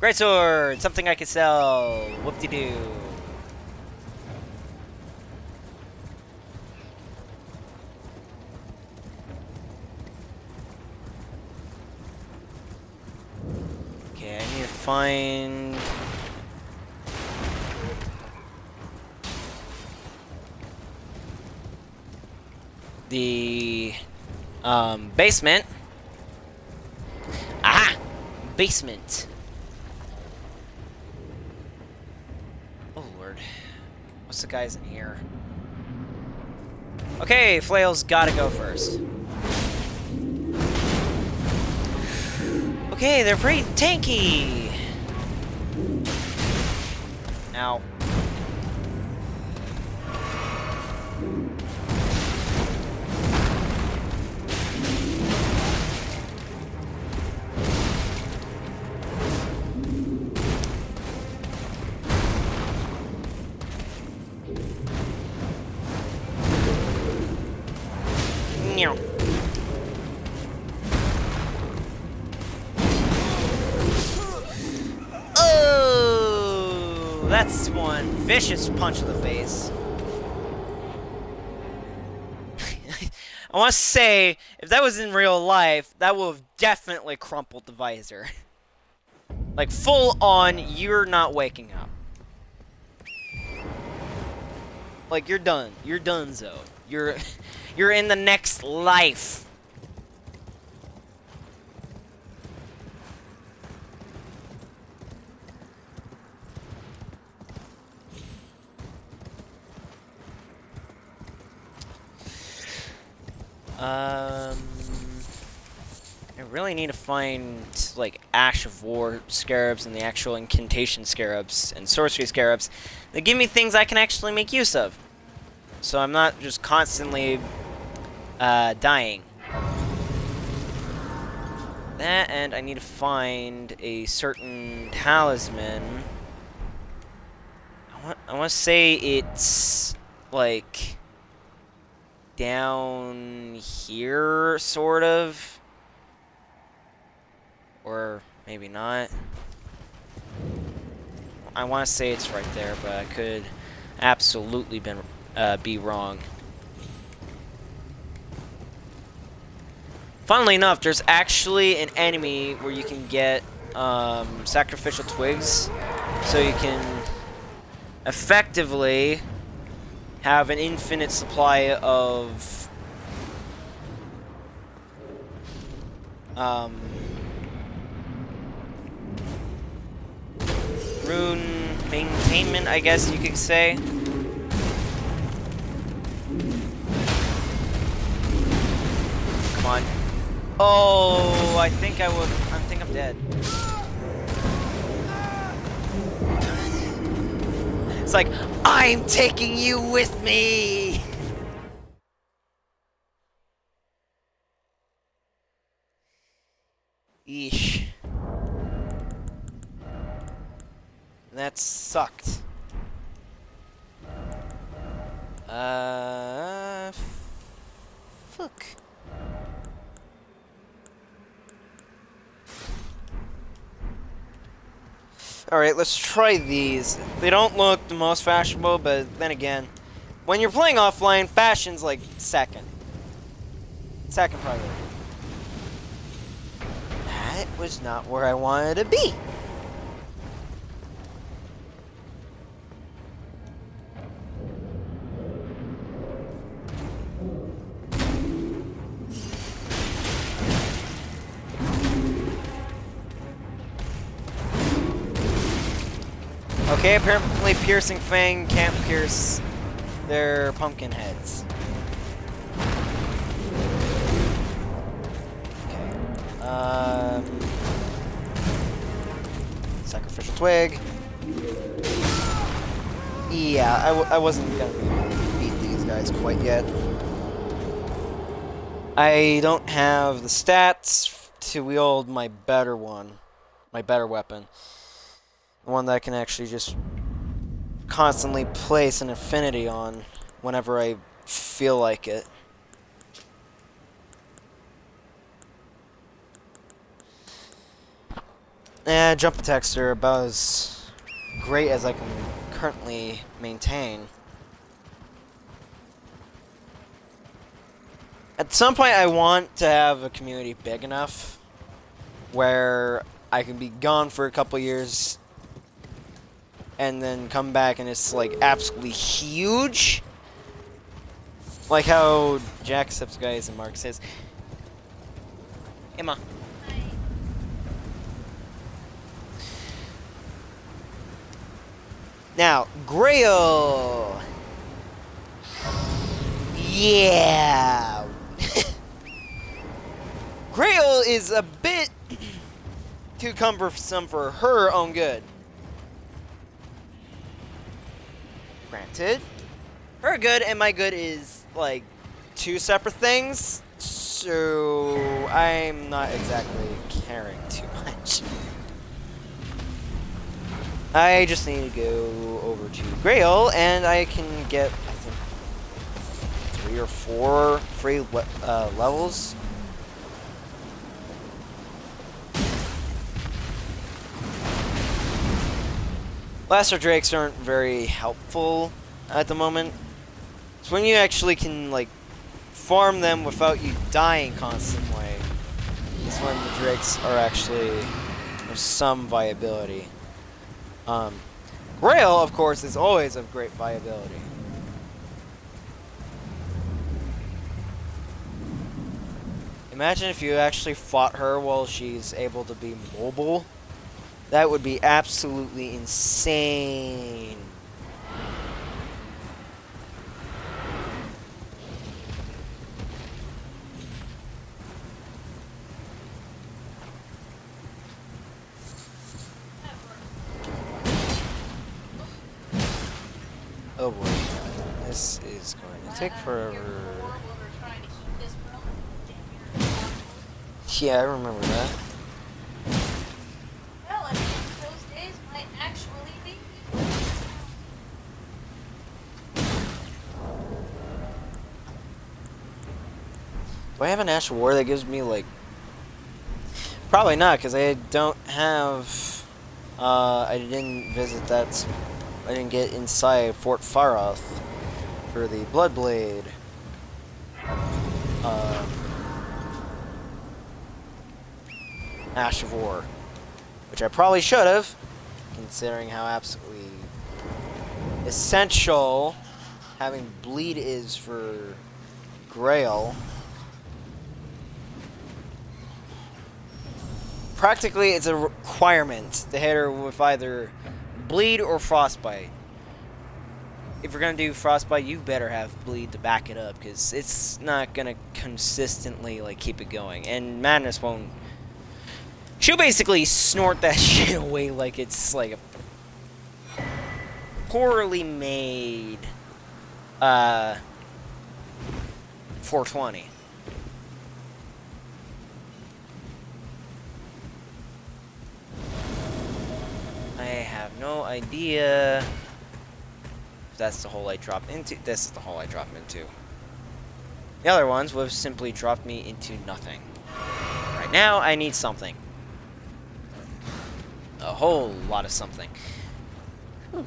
Greatsword! Something I could sell. Whoop-de-doo. Okay, I need to find... the basement. Aha! Basement. Oh lord. What's the guys in here? Okay, Flail's gotta go first. Okay, they're pretty tanky. Ow. Oh, that's one vicious punch to the face. I want to say, if that was in real life, that would have definitely crumpled the visor. Like, full on, you're not waking up. Like, you're done. You're donezo. You're in the next life. I really need to find, like, Ash of War scarabs and the actual incantation scarabs and sorcery scarabs that give me things I can actually make use of. So I'm not just constantly, dying. That, and I need to find a certain talisman. I want to say it's, like, down here, sort of. Or maybe not. I want to say it's right there, but I could absolutely be wrong. Funnily enough, there's actually an enemy where you can get sacrificial twigs, so you can effectively have an infinite supply of rune maintainment, I guess you could say. Come on. Oh, I think I'm dead. It's like, I'm taking you with me! Eesh. That sucked. Fuck. Alright, let's try these. They don't look the most fashionable, but then again, when you're playing offline, fashion's like second. Second priority. That was not where I wanted to be. Okay, apparently Piercing Fang can't pierce their pumpkin heads. Okay. Sacrificial Twig. Yeah, I wasn't gonna be able to beat these guys quite yet. I don't have the stats to wield my better one. My better weapon. The one that I can actually just constantly place an affinity on whenever I feel like it. Jump attacks are about as great as I can currently maintain. At some point, I want to have a community big enough where I can be gone for a couple years and then come back and it's like absolutely huge. Like how Jacksepticeye and Mark says, Emma. Now, Grail. Yeah. Grail is a bit too cumbersome for her own good. Granted, her good and my good is like two separate things, so I'm not exactly caring too much. I just need to go over to Grail, and I can get, I think, 3 or 4 free levels. Blaster Drakes aren't very helpful at the moment. It's when you actually can, like, farm them without you dying constantly. It's when the Drakes are actually of some viability. Grail, of course, is always of great viability. Imagine if you actually fought her while she's able to be mobile. That would be absolutely insane. Oh boy, this is going to take forever. Yeah, I remember that. Well, I think those days might actually be. Do I have an Ash of War that gives me, like... Probably not, because I don't have... I didn't visit that... I didn't get inside Fort Faroth for the Bloodblade. Ash of War. Which I probably should have, considering how absolutely essential having bleed is for Grail. Practically, it's a requirement to hit her with either bleed or frostbite. If you're gonna do frostbite, you better have bleed to back it up, because it's not gonna consistently like keep it going. And Madness won't. She'll basically snort that shit away like it's like a poorly made 420. I have no idea if that's the hole I dropped into. This is the hole I dropped into. The other ones would have simply dropped me into nothing. Right now, I need something. A whole lot of something. Ow.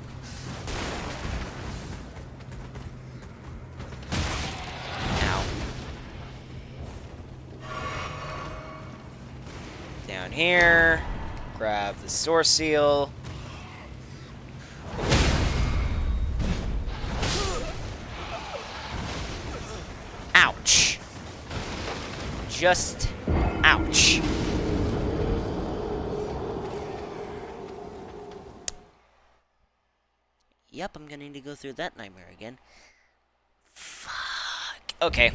Down here. Grab the Source Seal. Ouch. Just ouch. Yep, I'm gonna need to go through that nightmare again. Fuck. Okay.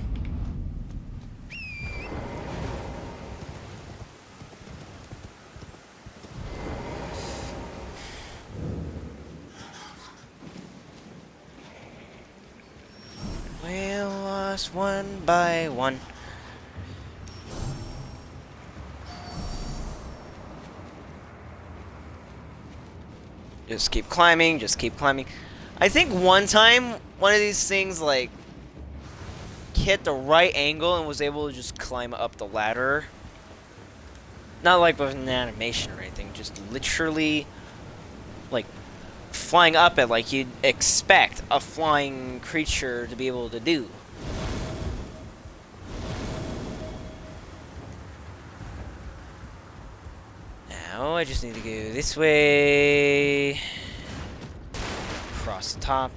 We lost one by one. Just keep climbing, just keep climbing. I think one time, one of these things, like, hit the right angle and was able to just climb up the ladder. Not like with an animation or anything, just literally, like, flying up it like you'd expect a flying creature to be able to do. Now, I just need to go this way. Across the top.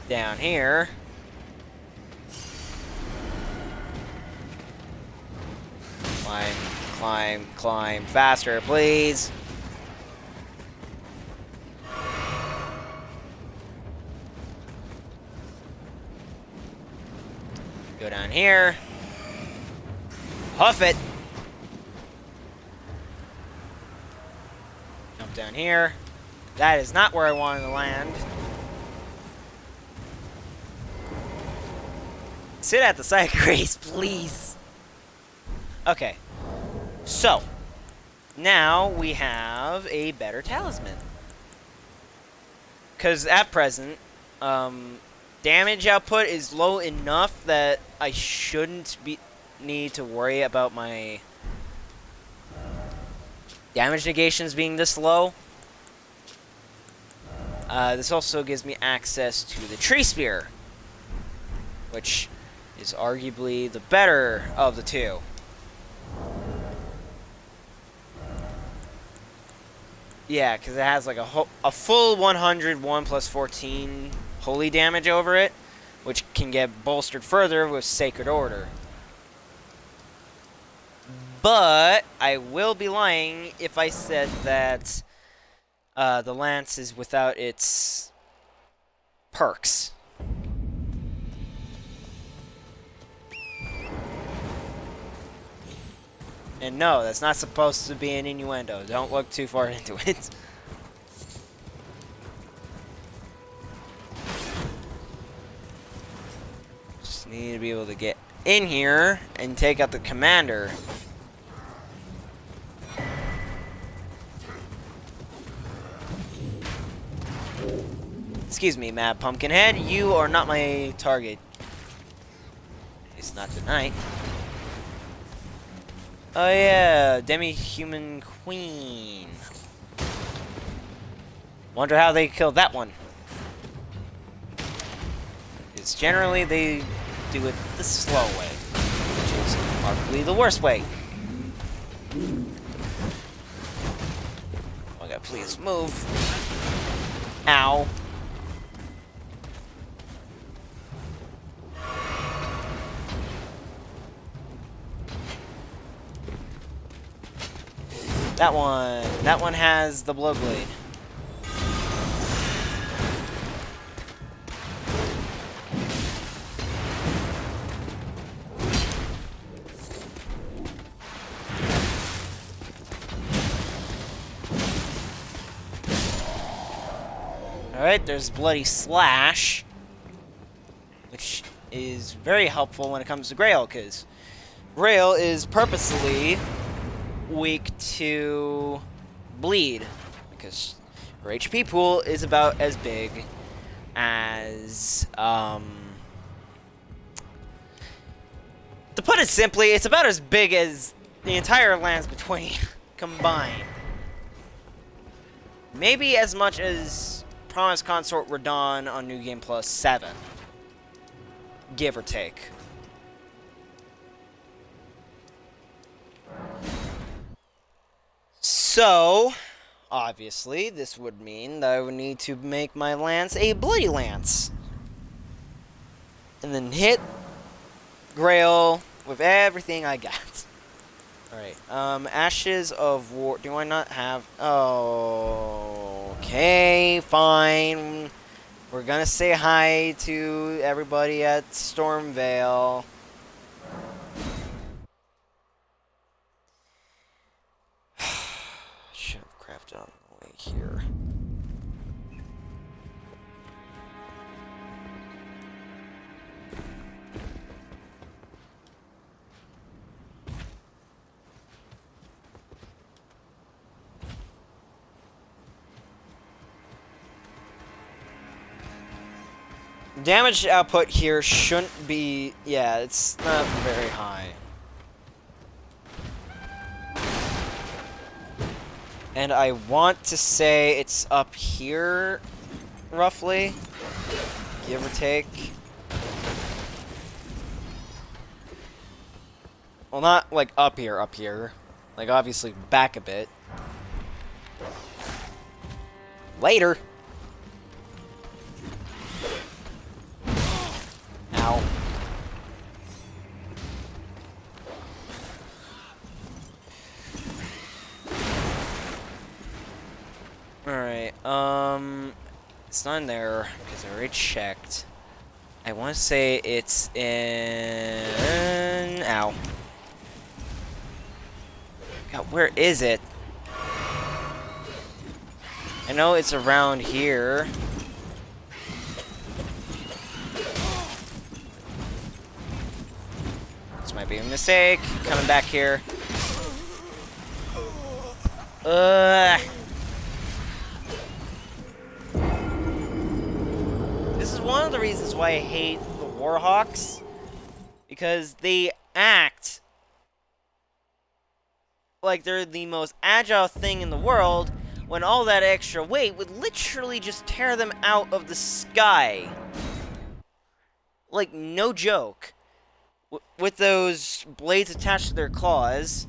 Down here. Climb, climb, climb faster, please. Go down here. Huff it. Jump down here. That is not where I wanted to land. Sit at the side, Grace, please. Okay. So, now we have a better talisman. Because at present, damage output is low enough that I shouldn't need to worry about my damage negations being this low. This also gives me access to the tree spear, which is arguably the better of the two. Yeah, because it has like a full 100 1 plus 14 holy damage over it, which can get bolstered further with Sacred Order. But I will be lying if I said that the lance is without its perks. And no, that's not supposed to be an innuendo. Don't look too far into it. Just need to be able to get in here and take out the commander. Excuse me, Mad Pumpkinhead. You are not my target. It's not tonight. Oh yeah, Demi-Human Queen. Wonder how they killed that one. Because generally they do it the slow way, which is arguably the worst way. Oh my god, please move. Ow. That one has the blow blade. Alright, there's Bloody Slash, which is very helpful when it comes to Grail, because Grail is purposely weak to bleed, because her HP pool is about as big as, to put it simply, it's about as big as the entire lands between combined. Maybe as much as Promised Consort Radon on New Game Plus 7. Give or take. So, obviously, this would mean that I would need to make my lance a Bloody Lance. And then hit Grail with everything I got. Alright, Ashes of War. Do I not have... Oh... Okay, fine. We're gonna say hi to everybody at Stormvale. Should have crafted on the way here. Damage output here shouldn't be... Yeah, it's not very high. And I want to say it's up here, roughly. Give or take. Well, not like up here. Like, obviously back a bit. Later! Ow. Alright, it's not in there, because I already checked. I want to say it's in... Ow. God, where is it? I know it's around here. This might be a mistake. Coming back here. This is one of the reasons why I hate the Warhawks. Because they act like they're the most agile thing in the world, when all that extra weight would literally just tear them out of the sky. Like, no joke. With those blades attached to their claws,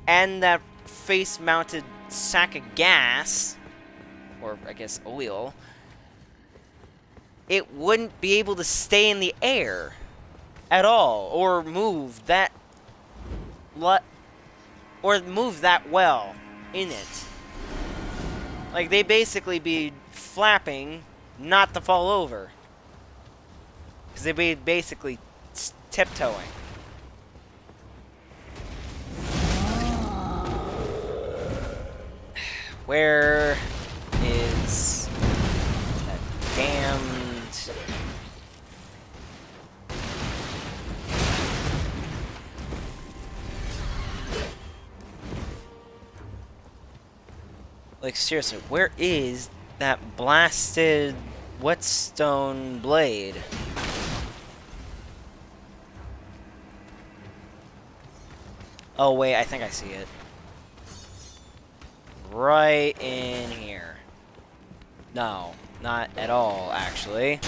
and that face-mounted sack of gas, or I guess oil, it wouldn't be able to stay in the air at all, or move that well in it. Like, they basically be flapping not to fall over. Because they'd be basically tiptoeing. Where is that damned... Like, seriously, where is that blasted whetstone blade? Oh, wait, I think I see it. Right in here. No, not at all, actually.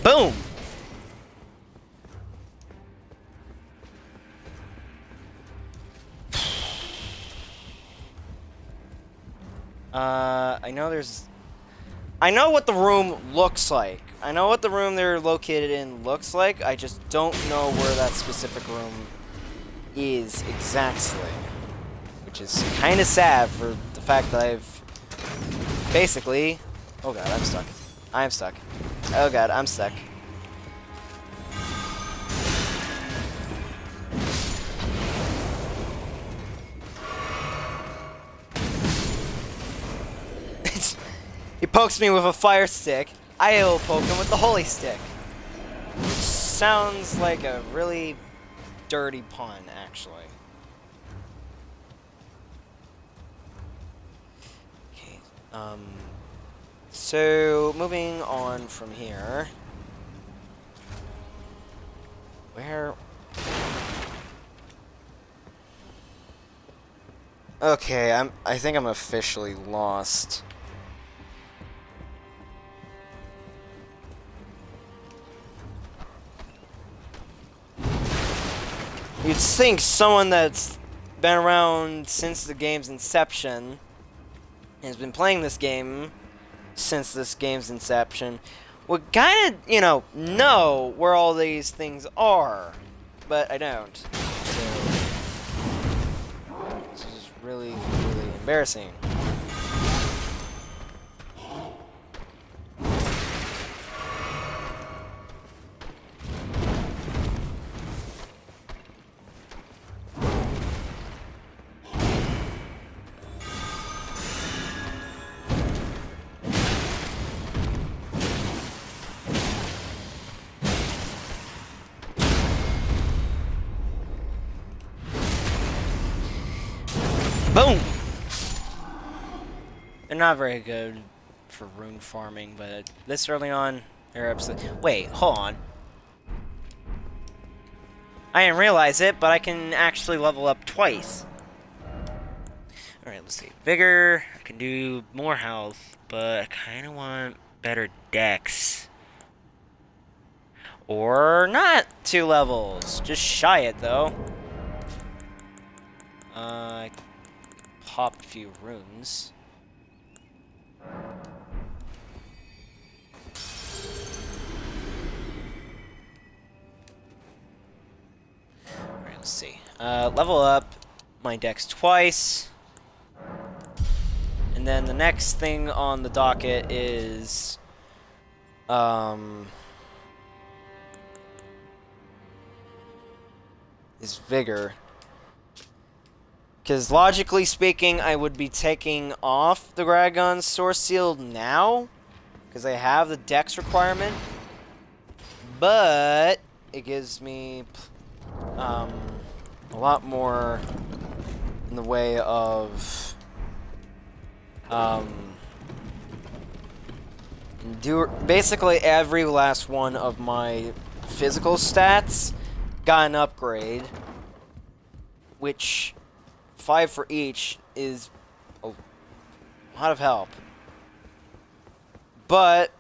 Boom! I know what the room looks like. I know what the room they're located in looks like. I just don't know where that specific room is exactly. Which is kind of sad for the fact that I've basically... Oh god, I'm stuck. I'm stuck. Oh god, I'm stuck. He pokes me with a fire stick. I will poke him with the holy stick. Which sounds like a really dirty pun, actually. Okay, so, moving on from here. Where... Okay, I think I'm officially lost. You'd think someone that's been around since the game's inception, and has been playing this game since this game's inception, would kind of, know where all these things are, but I don't. So, this is really, really embarrassing. Boom! They're not very good for rune farming, but this early on, they're absolutely... Wait, hold on. I didn't realize it, but I can actually level up twice. Alright, let's see. Vigor, I can do more health, but I kind of want better dex. Or not 2 levels. Just shy it, though. Pop a few runes. Alright, let's see. Level up my dex twice. And then the next thing on the docket is... is vigor. Because logically speaking, I would be taking off the Gragon Source Seal now, because I have the dex requirement. But it gives me a lot more in the way of basically every last one of my physical stats got an upgrade, which 5 for each is a lot of help. But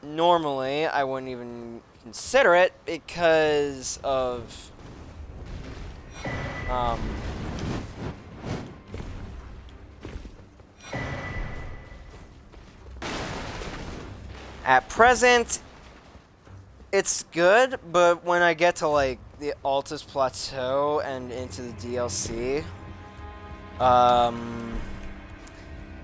normally I wouldn't even consider it because of at present it's good, but when I get to like the Altus Plateau and into the DLC,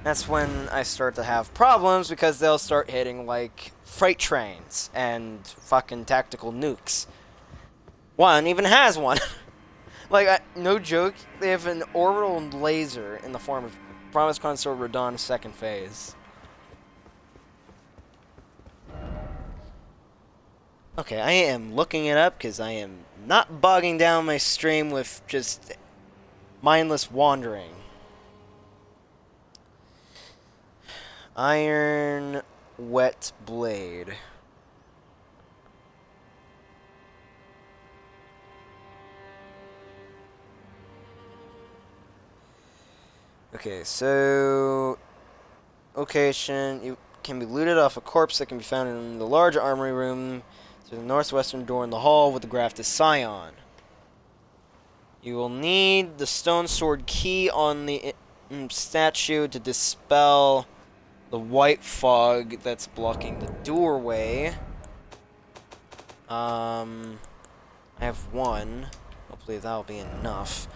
that's when I start to have problems, because they'll start hitting like freight trains and fucking tactical nukes. One even has one. Like, no joke, they have an orbital laser in the form of Promised Consort Radon's second phase. Okay, I am looking it up because I am not bogging down my stream with just mindless wandering. Iron Wet Blade. Okay, so location, you can be looted off a corpse that can be found in the large armory room to the northwestern door in the hall with the Grafted Scion. You will need the stone sword key on the statue to dispel the white fog that's blocking the doorway. I have one. Hopefully that'll be enough.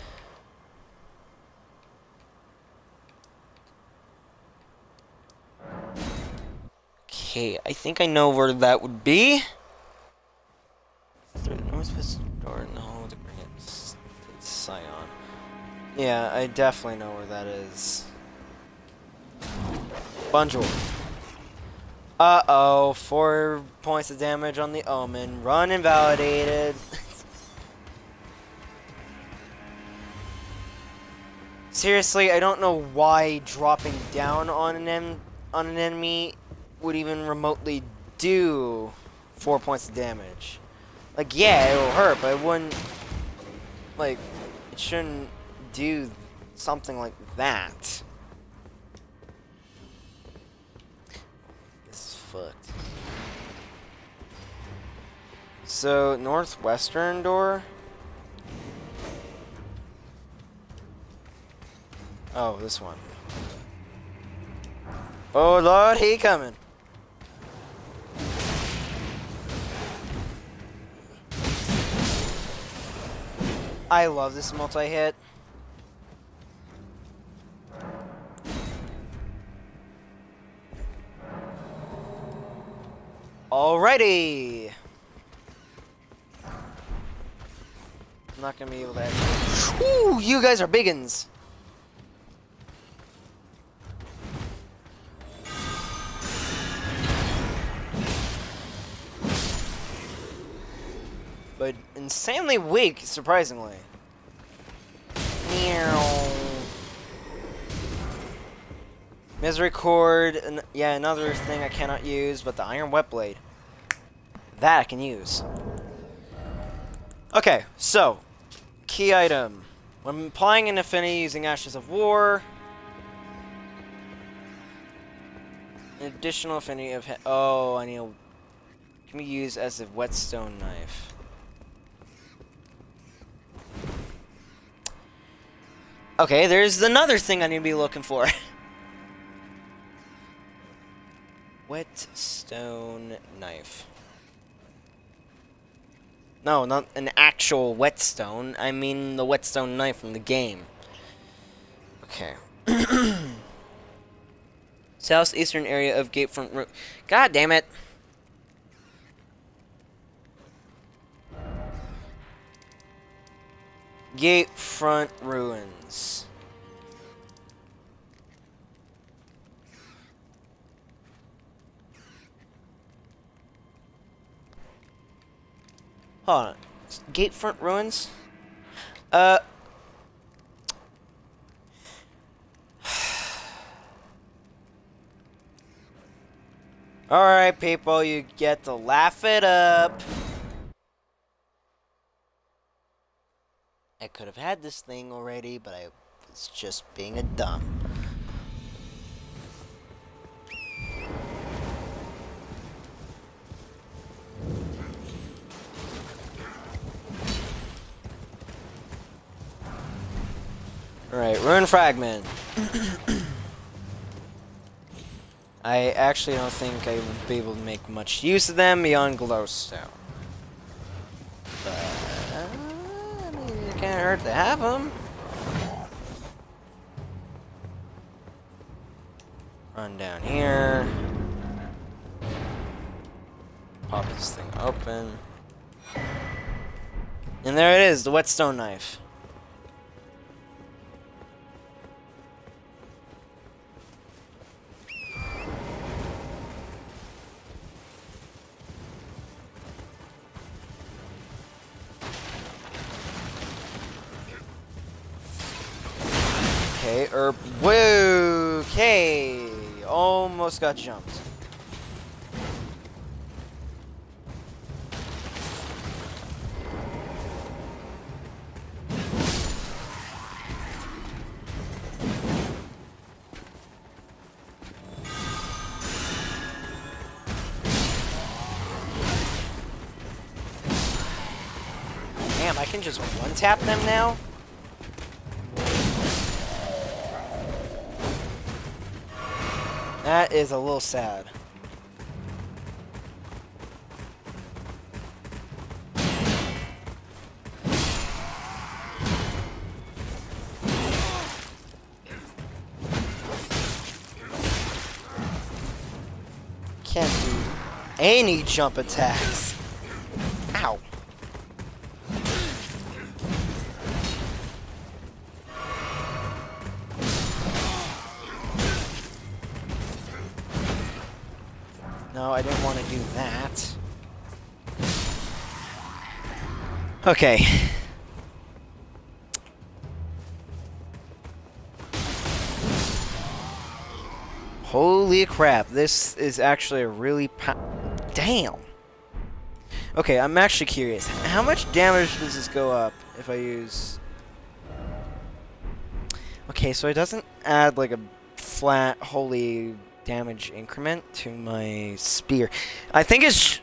Okay, I think I know where that would be. Through the northwest door in the hall with the Granite Scion. Yeah, I definitely know where that is. Bonjour. Uh-oh, 4 points of damage on the Omen. Run invalidated. Seriously, I don't know why dropping down on an enemy would even remotely do 4 points of damage. Like, yeah, it'll hurt, but it wouldn't... Like, it shouldn't do something like that. This is fucked. So, northwestern door? Oh, this one. Oh, Lord, he coming. I love this multi-hit. Alrighty. I'm not gonna be able to actually... Ooh, you guys are biggins. But insanely weak, surprisingly. Meow. Misery Cord, yeah, another thing I cannot use, but the Iron Wet Blade. That I can use. Okay, so, key item. When applying an affinity using Ashes of War, an additional affinity of... Oh, I need a... Can be used as a whetstone knife. Okay, there's another thing I need to be looking for. Whetstone knife. No, not an actual whetstone. I mean the whetstone knife from the game. Okay. Southeastern area of Gatefront. God damn it. Gatefront Ruins. Hold on. Gatefront Ruins? Alright, people, you get to laugh it up. I could have had this thing already, but I was just being a dumb. Alright, Rune Fragment. I actually don't think I would be able to make much use of them beyond Glowstone. But, I mean, it can't hurt to have them. Run down here. Pop this thing open. And there it is, the whetstone knife. Okay, whoa, okay, almost got jumped. Damn, I can just one-tap them now? That is a little sad. Can't do any jump attacks. Ow. No, I didn't want to do that. Okay. Holy crap, this is actually a really damn. Okay, I'm actually curious. How much damage does this go up if I use... Okay, so it doesn't add like a flat, holy damage increment to my spear. I think it's...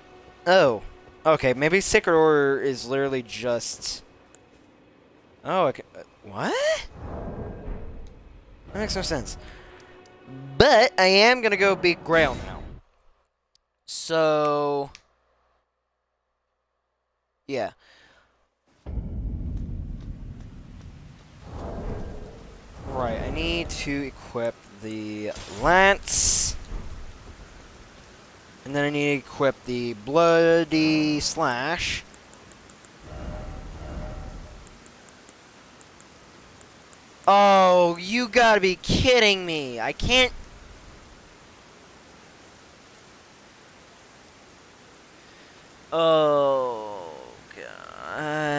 Oh. Okay, maybe Sacred Order is literally just... Oh, okay. What? That makes no sense. But I am going to go beat Grail now. So... Yeah. Right, I need to equip the lance. And then I need to equip the bloody slash. Oh, you gotta be kidding me. I can't... Oh, God.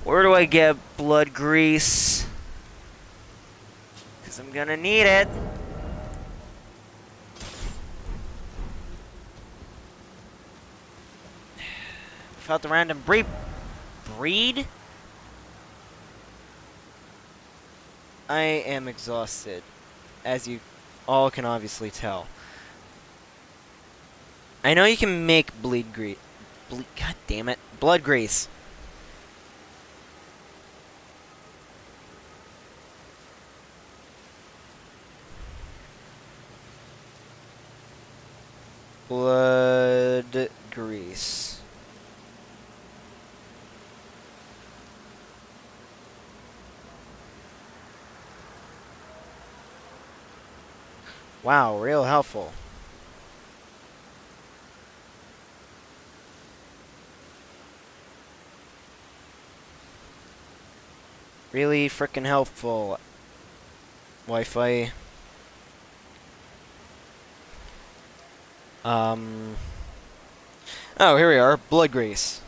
Where do I get blood grease? Because I'm gonna need it. Without the random breed? I am exhausted, as you all can obviously tell. I know you can make bleed grease. God damn it. Blood grease. Blood grease. Wow, real helpful. Really frickin' helpful. Wi-Fi. Oh, here we are. Blood grease.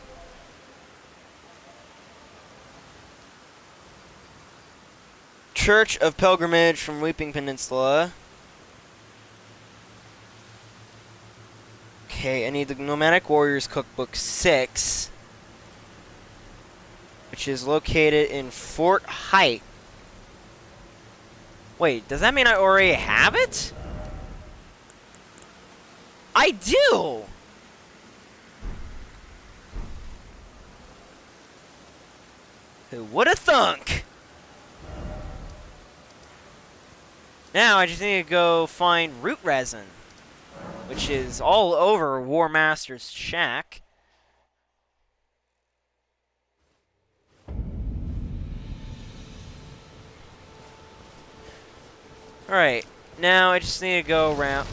Church of Pilgrimage from Weeping Peninsula. Okay, I need the Nomadic Warriors Cookbook 6. Which is located in Fort Height. Wait, does that mean I already have it? I do! Who woulda thunk? Now I just need to go find root resin, which is all over War Master's shack. Alright, now I just need to go around.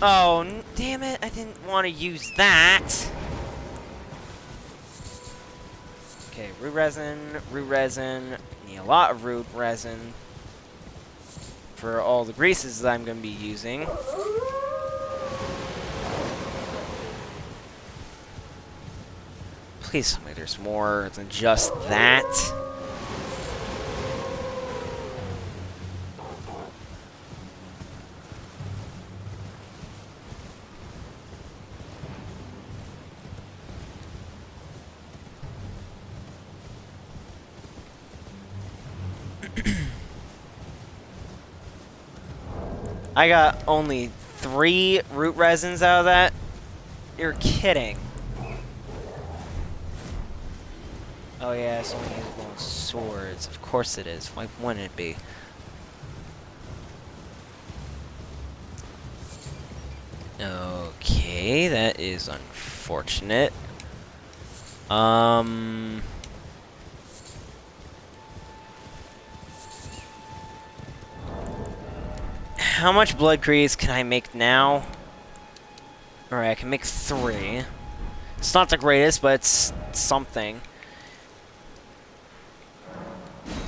Oh, damn it, I didn't want to use that. Okay, root resin. Need a lot of root resin for all the greases that I'm going to be using. Please tell me there's more than just that. I got only 3 root resins out of that? You're kidding. Oh yeah, it's only usable on swords. Of course it is. Why wouldn't it be? Okay, that is unfortunate. How much blood grease can I make now? Alright, I can make 3. It's not the greatest, but it's something.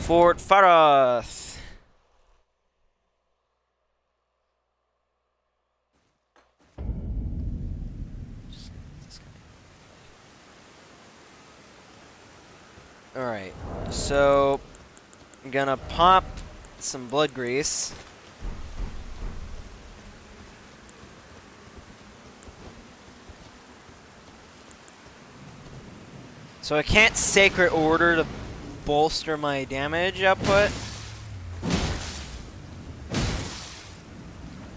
Fort Farath. Alright, so I'm gonna pop some blood grease. So I can't Sacred Order to bolster my damage output.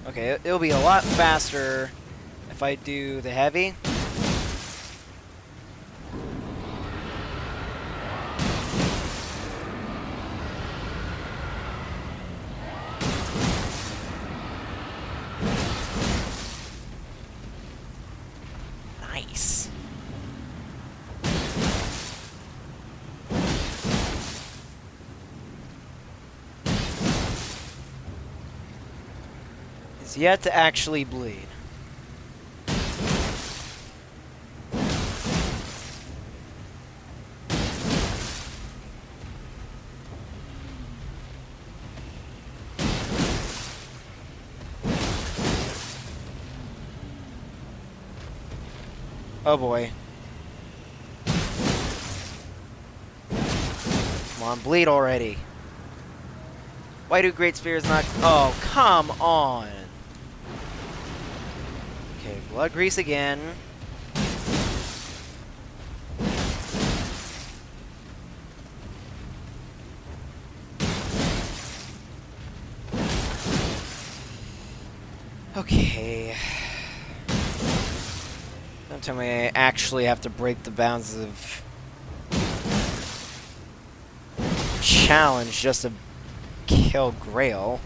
Okay, it'll be a lot faster if I do the heavy. Nice. It's yet to actually bleed. Oh boy. Come on, bleed already. Why do Great Spears not... Oh, come on. Okay, blood grease again. Okay. Don't tell me I actually have to break the bounds of challenge just to kill Grail.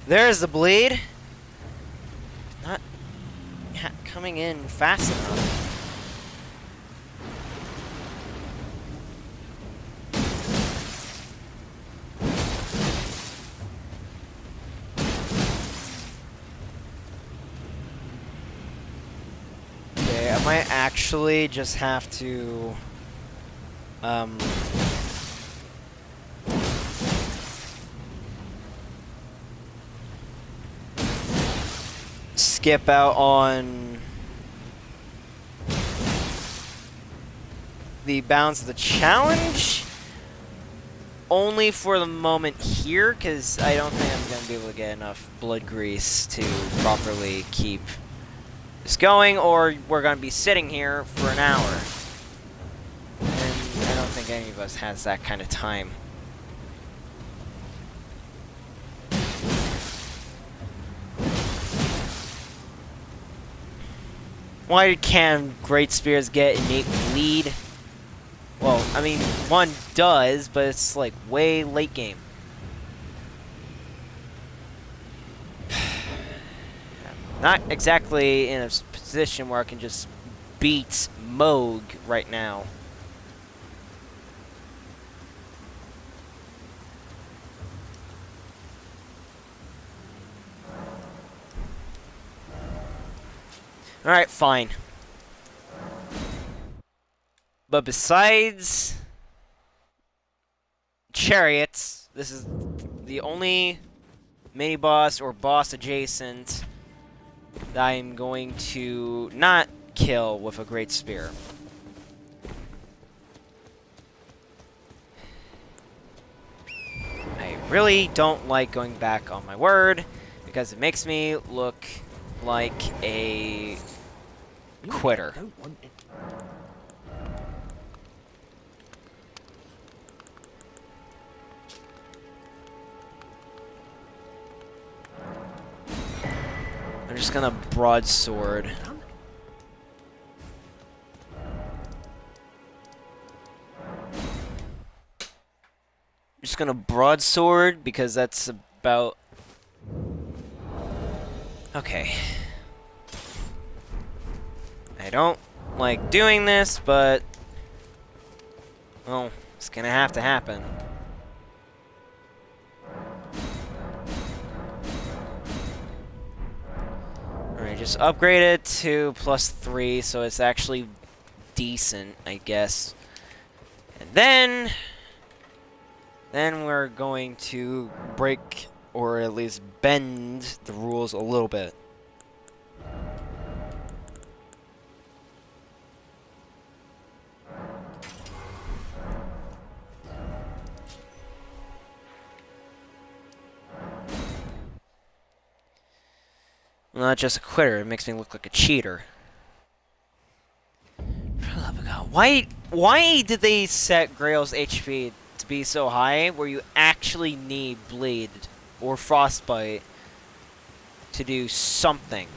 There's the bleed. Not coming in fast enough. Okay, I might actually just have to skip out on the bounds of the challenge only for the moment here, because I don't think I'm going to be able to get enough blood grease to properly keep this going, or we're going to be sitting here for an hour. And I don't think any of us has that kind of time. Why can Great Spears get innate bleed? Well, I mean, one does, but it's like way late game. Not exactly in a position where I can just beat Moog right now. Alright, fine. But besides chariots, this is the only mini-boss or boss adjacent that I'm going to not kill with a Great Spear. I really don't like going back on my word, because it makes me look like a quitter. I'm just gonna broadsword. I'm just gonna broadsword because that's about... Okay. I don't like doing this, but... well, it's gonna have to happen. Alright, just upgrade it to +3, so it's actually decent, I guess. And then we're going to break, or at least bend, the rules a little bit. I'm not just a quitter, it makes me look like a cheater. For the love of God, why did they set Grail's HP to be so high where you actually need bleed or frostbite to do something.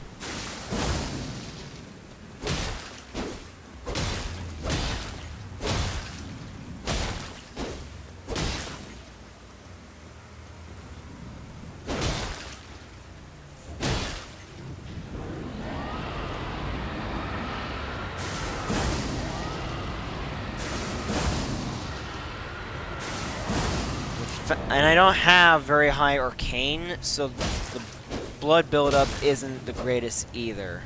And I don't have very high arcane, so the blood buildup isn't the greatest either.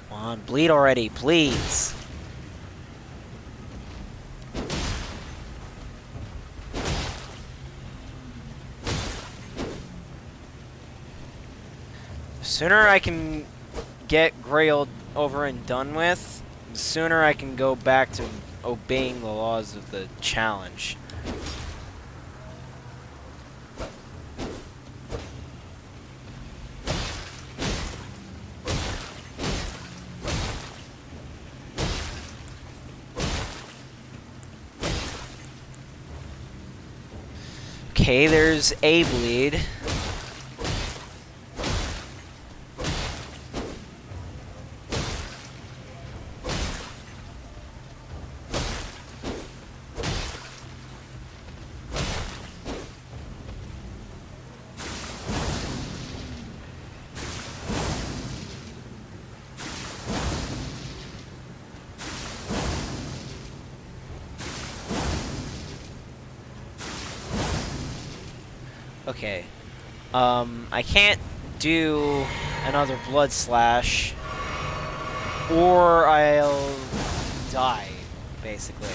Come on, bleed already, please. The sooner I can get Grailed over and done with, the sooner I can go back to obeying the laws of the challenge. Okay, there's a bleed. Okay. I can't do another blood slash, or I'll die, basically.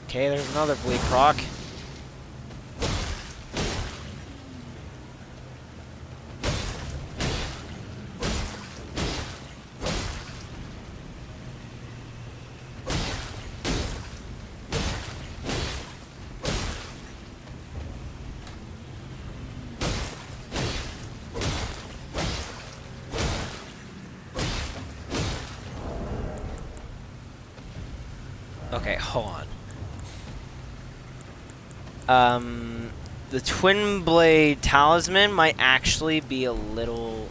Okay, there's another bleed proc. Okay, hold on. The Twin Blade Talisman might actually be a little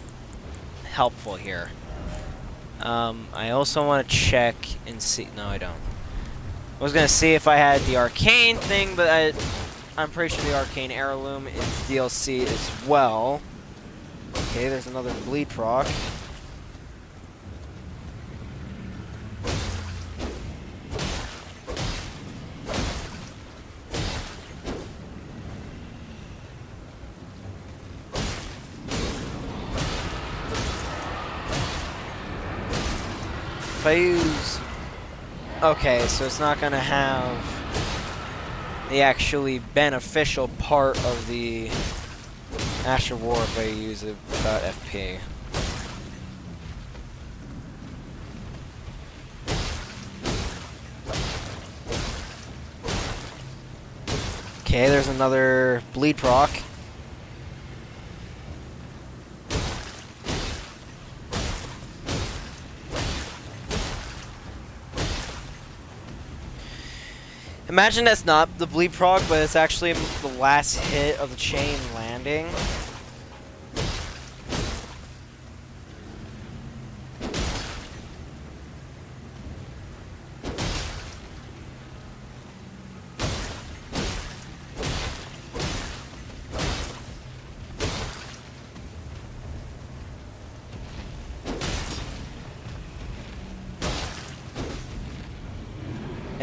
helpful here. I also want to check and see. No, I don't. I was gonna see if I had the arcane thing, but I'm pretty sure the arcane heirloom is DLC as well. Okay, there's another bleed proc. If I use... Okay, so it's not gonna have the actually beneficial part of the Ash of War if I use it without FP. Okay, there's another bleed proc. Imagine that's not the bleed proc, but it's actually the last hit of the chain landing.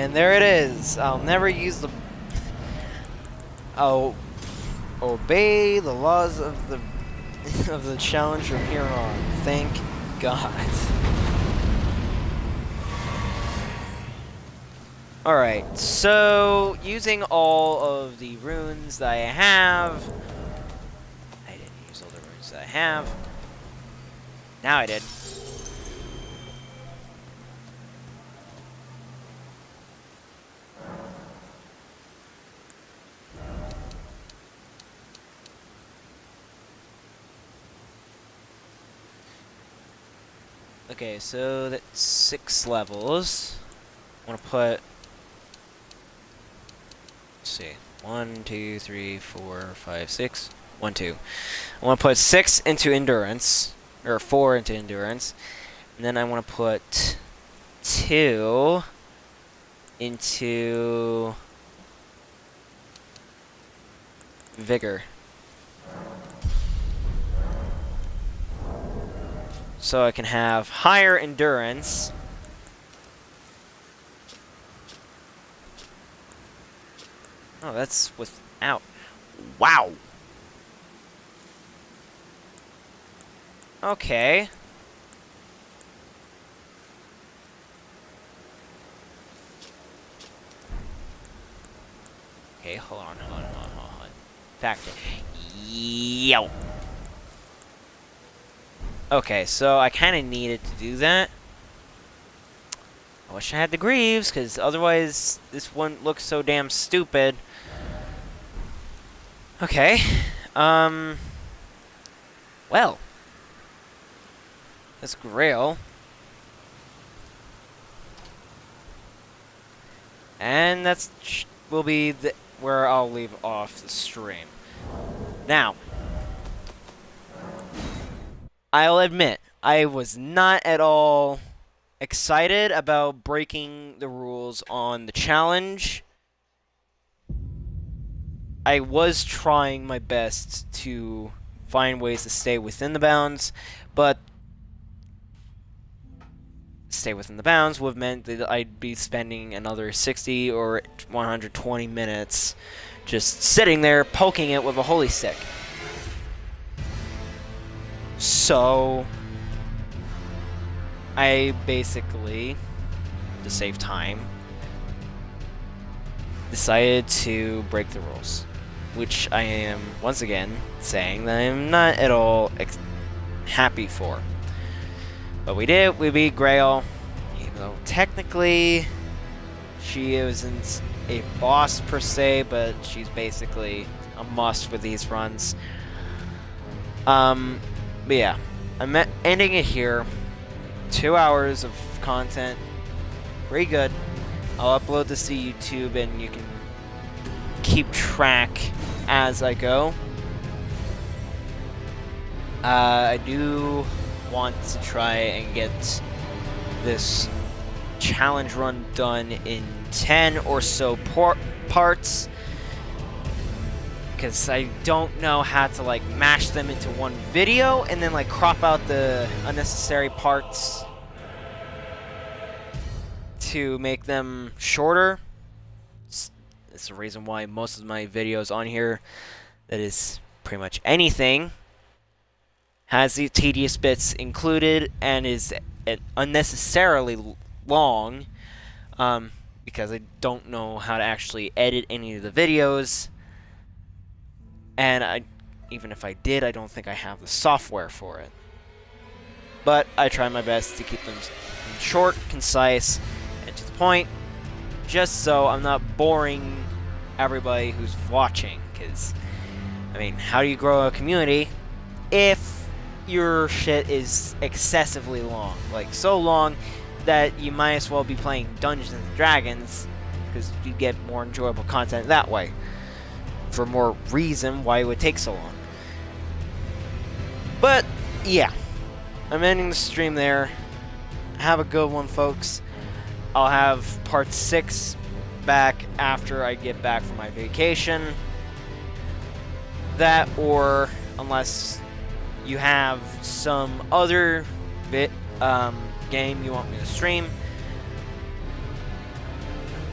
And there it is. I'll never use the... I'll obey the laws of the of the challenge from here on. Thank God. Alright, so using all of the runes that I have... I didn't use all the runes that I have. Now I did. Okay, so that's 6 levels. I want to put... Let's see. 1, 2, 3, 4, 5, 6. 1, 2. I want to put 6 into endurance. Or 4 into endurance. And then I want to put 2 into vigor. So I can have higher endurance. Oh, that's without. Wow. Okay. Okay, hold on. Factor. Yo. Okay, so I kind of needed to do that. I wish I had the Greaves, because otherwise this wouldn't look so damn stupid. Okay. Well. This Grail. And that's will be where I'll leave off the stream. Now, I'll admit, I was not at all excited about breaking the rules on the challenge. I was trying my best to find ways to stay within the bounds, but stay within the bounds would have meant that I'd be spending another 60 or 120 minutes just sitting there poking it with a holy stick. So I basically, to save time, decided to break the rules, which I am once again saying that I am not at all happy for. But we did. We beat Grail, even though technically she isn't a boss per se, but she's basically a must with these runs. But yeah, I'm ending it here. 2 hours of content, pretty good. I'll upload this to YouTube, and you can keep track as I go. I do want to try and get this challenge run done in 10 or so parts, because I don't know how to like mash them into one video and then like crop out the unnecessary parts to make them shorter. It's the reason why most of my videos on here, that is pretty much anything, has the tedious bits included and is unnecessarily long, because I don't know how to actually edit any of the videos, and even if I did, I don't think I have the software for it. But I try my best to keep them short, concise, and to the point, just so I'm not boring everybody who's watching, because, I mean, how do you grow a community if your shit is excessively long? Like, so long that you might as well be playing Dungeons & Dragons, because you get more enjoyable content that way, for more reason why it would take so long. But, yeah. I'm ending the stream there. Have a good one, folks. I'll have part 6 back after I get back from my vacation. That, or unless you have some other game you want me to stream,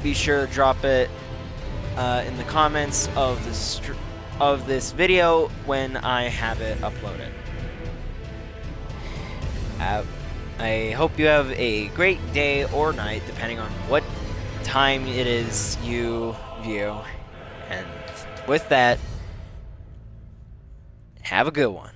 be sure to drop it in the comments of this video when I have it uploaded. I hope you have a great day or night, depending on what time it is you view. And with that, have a good one.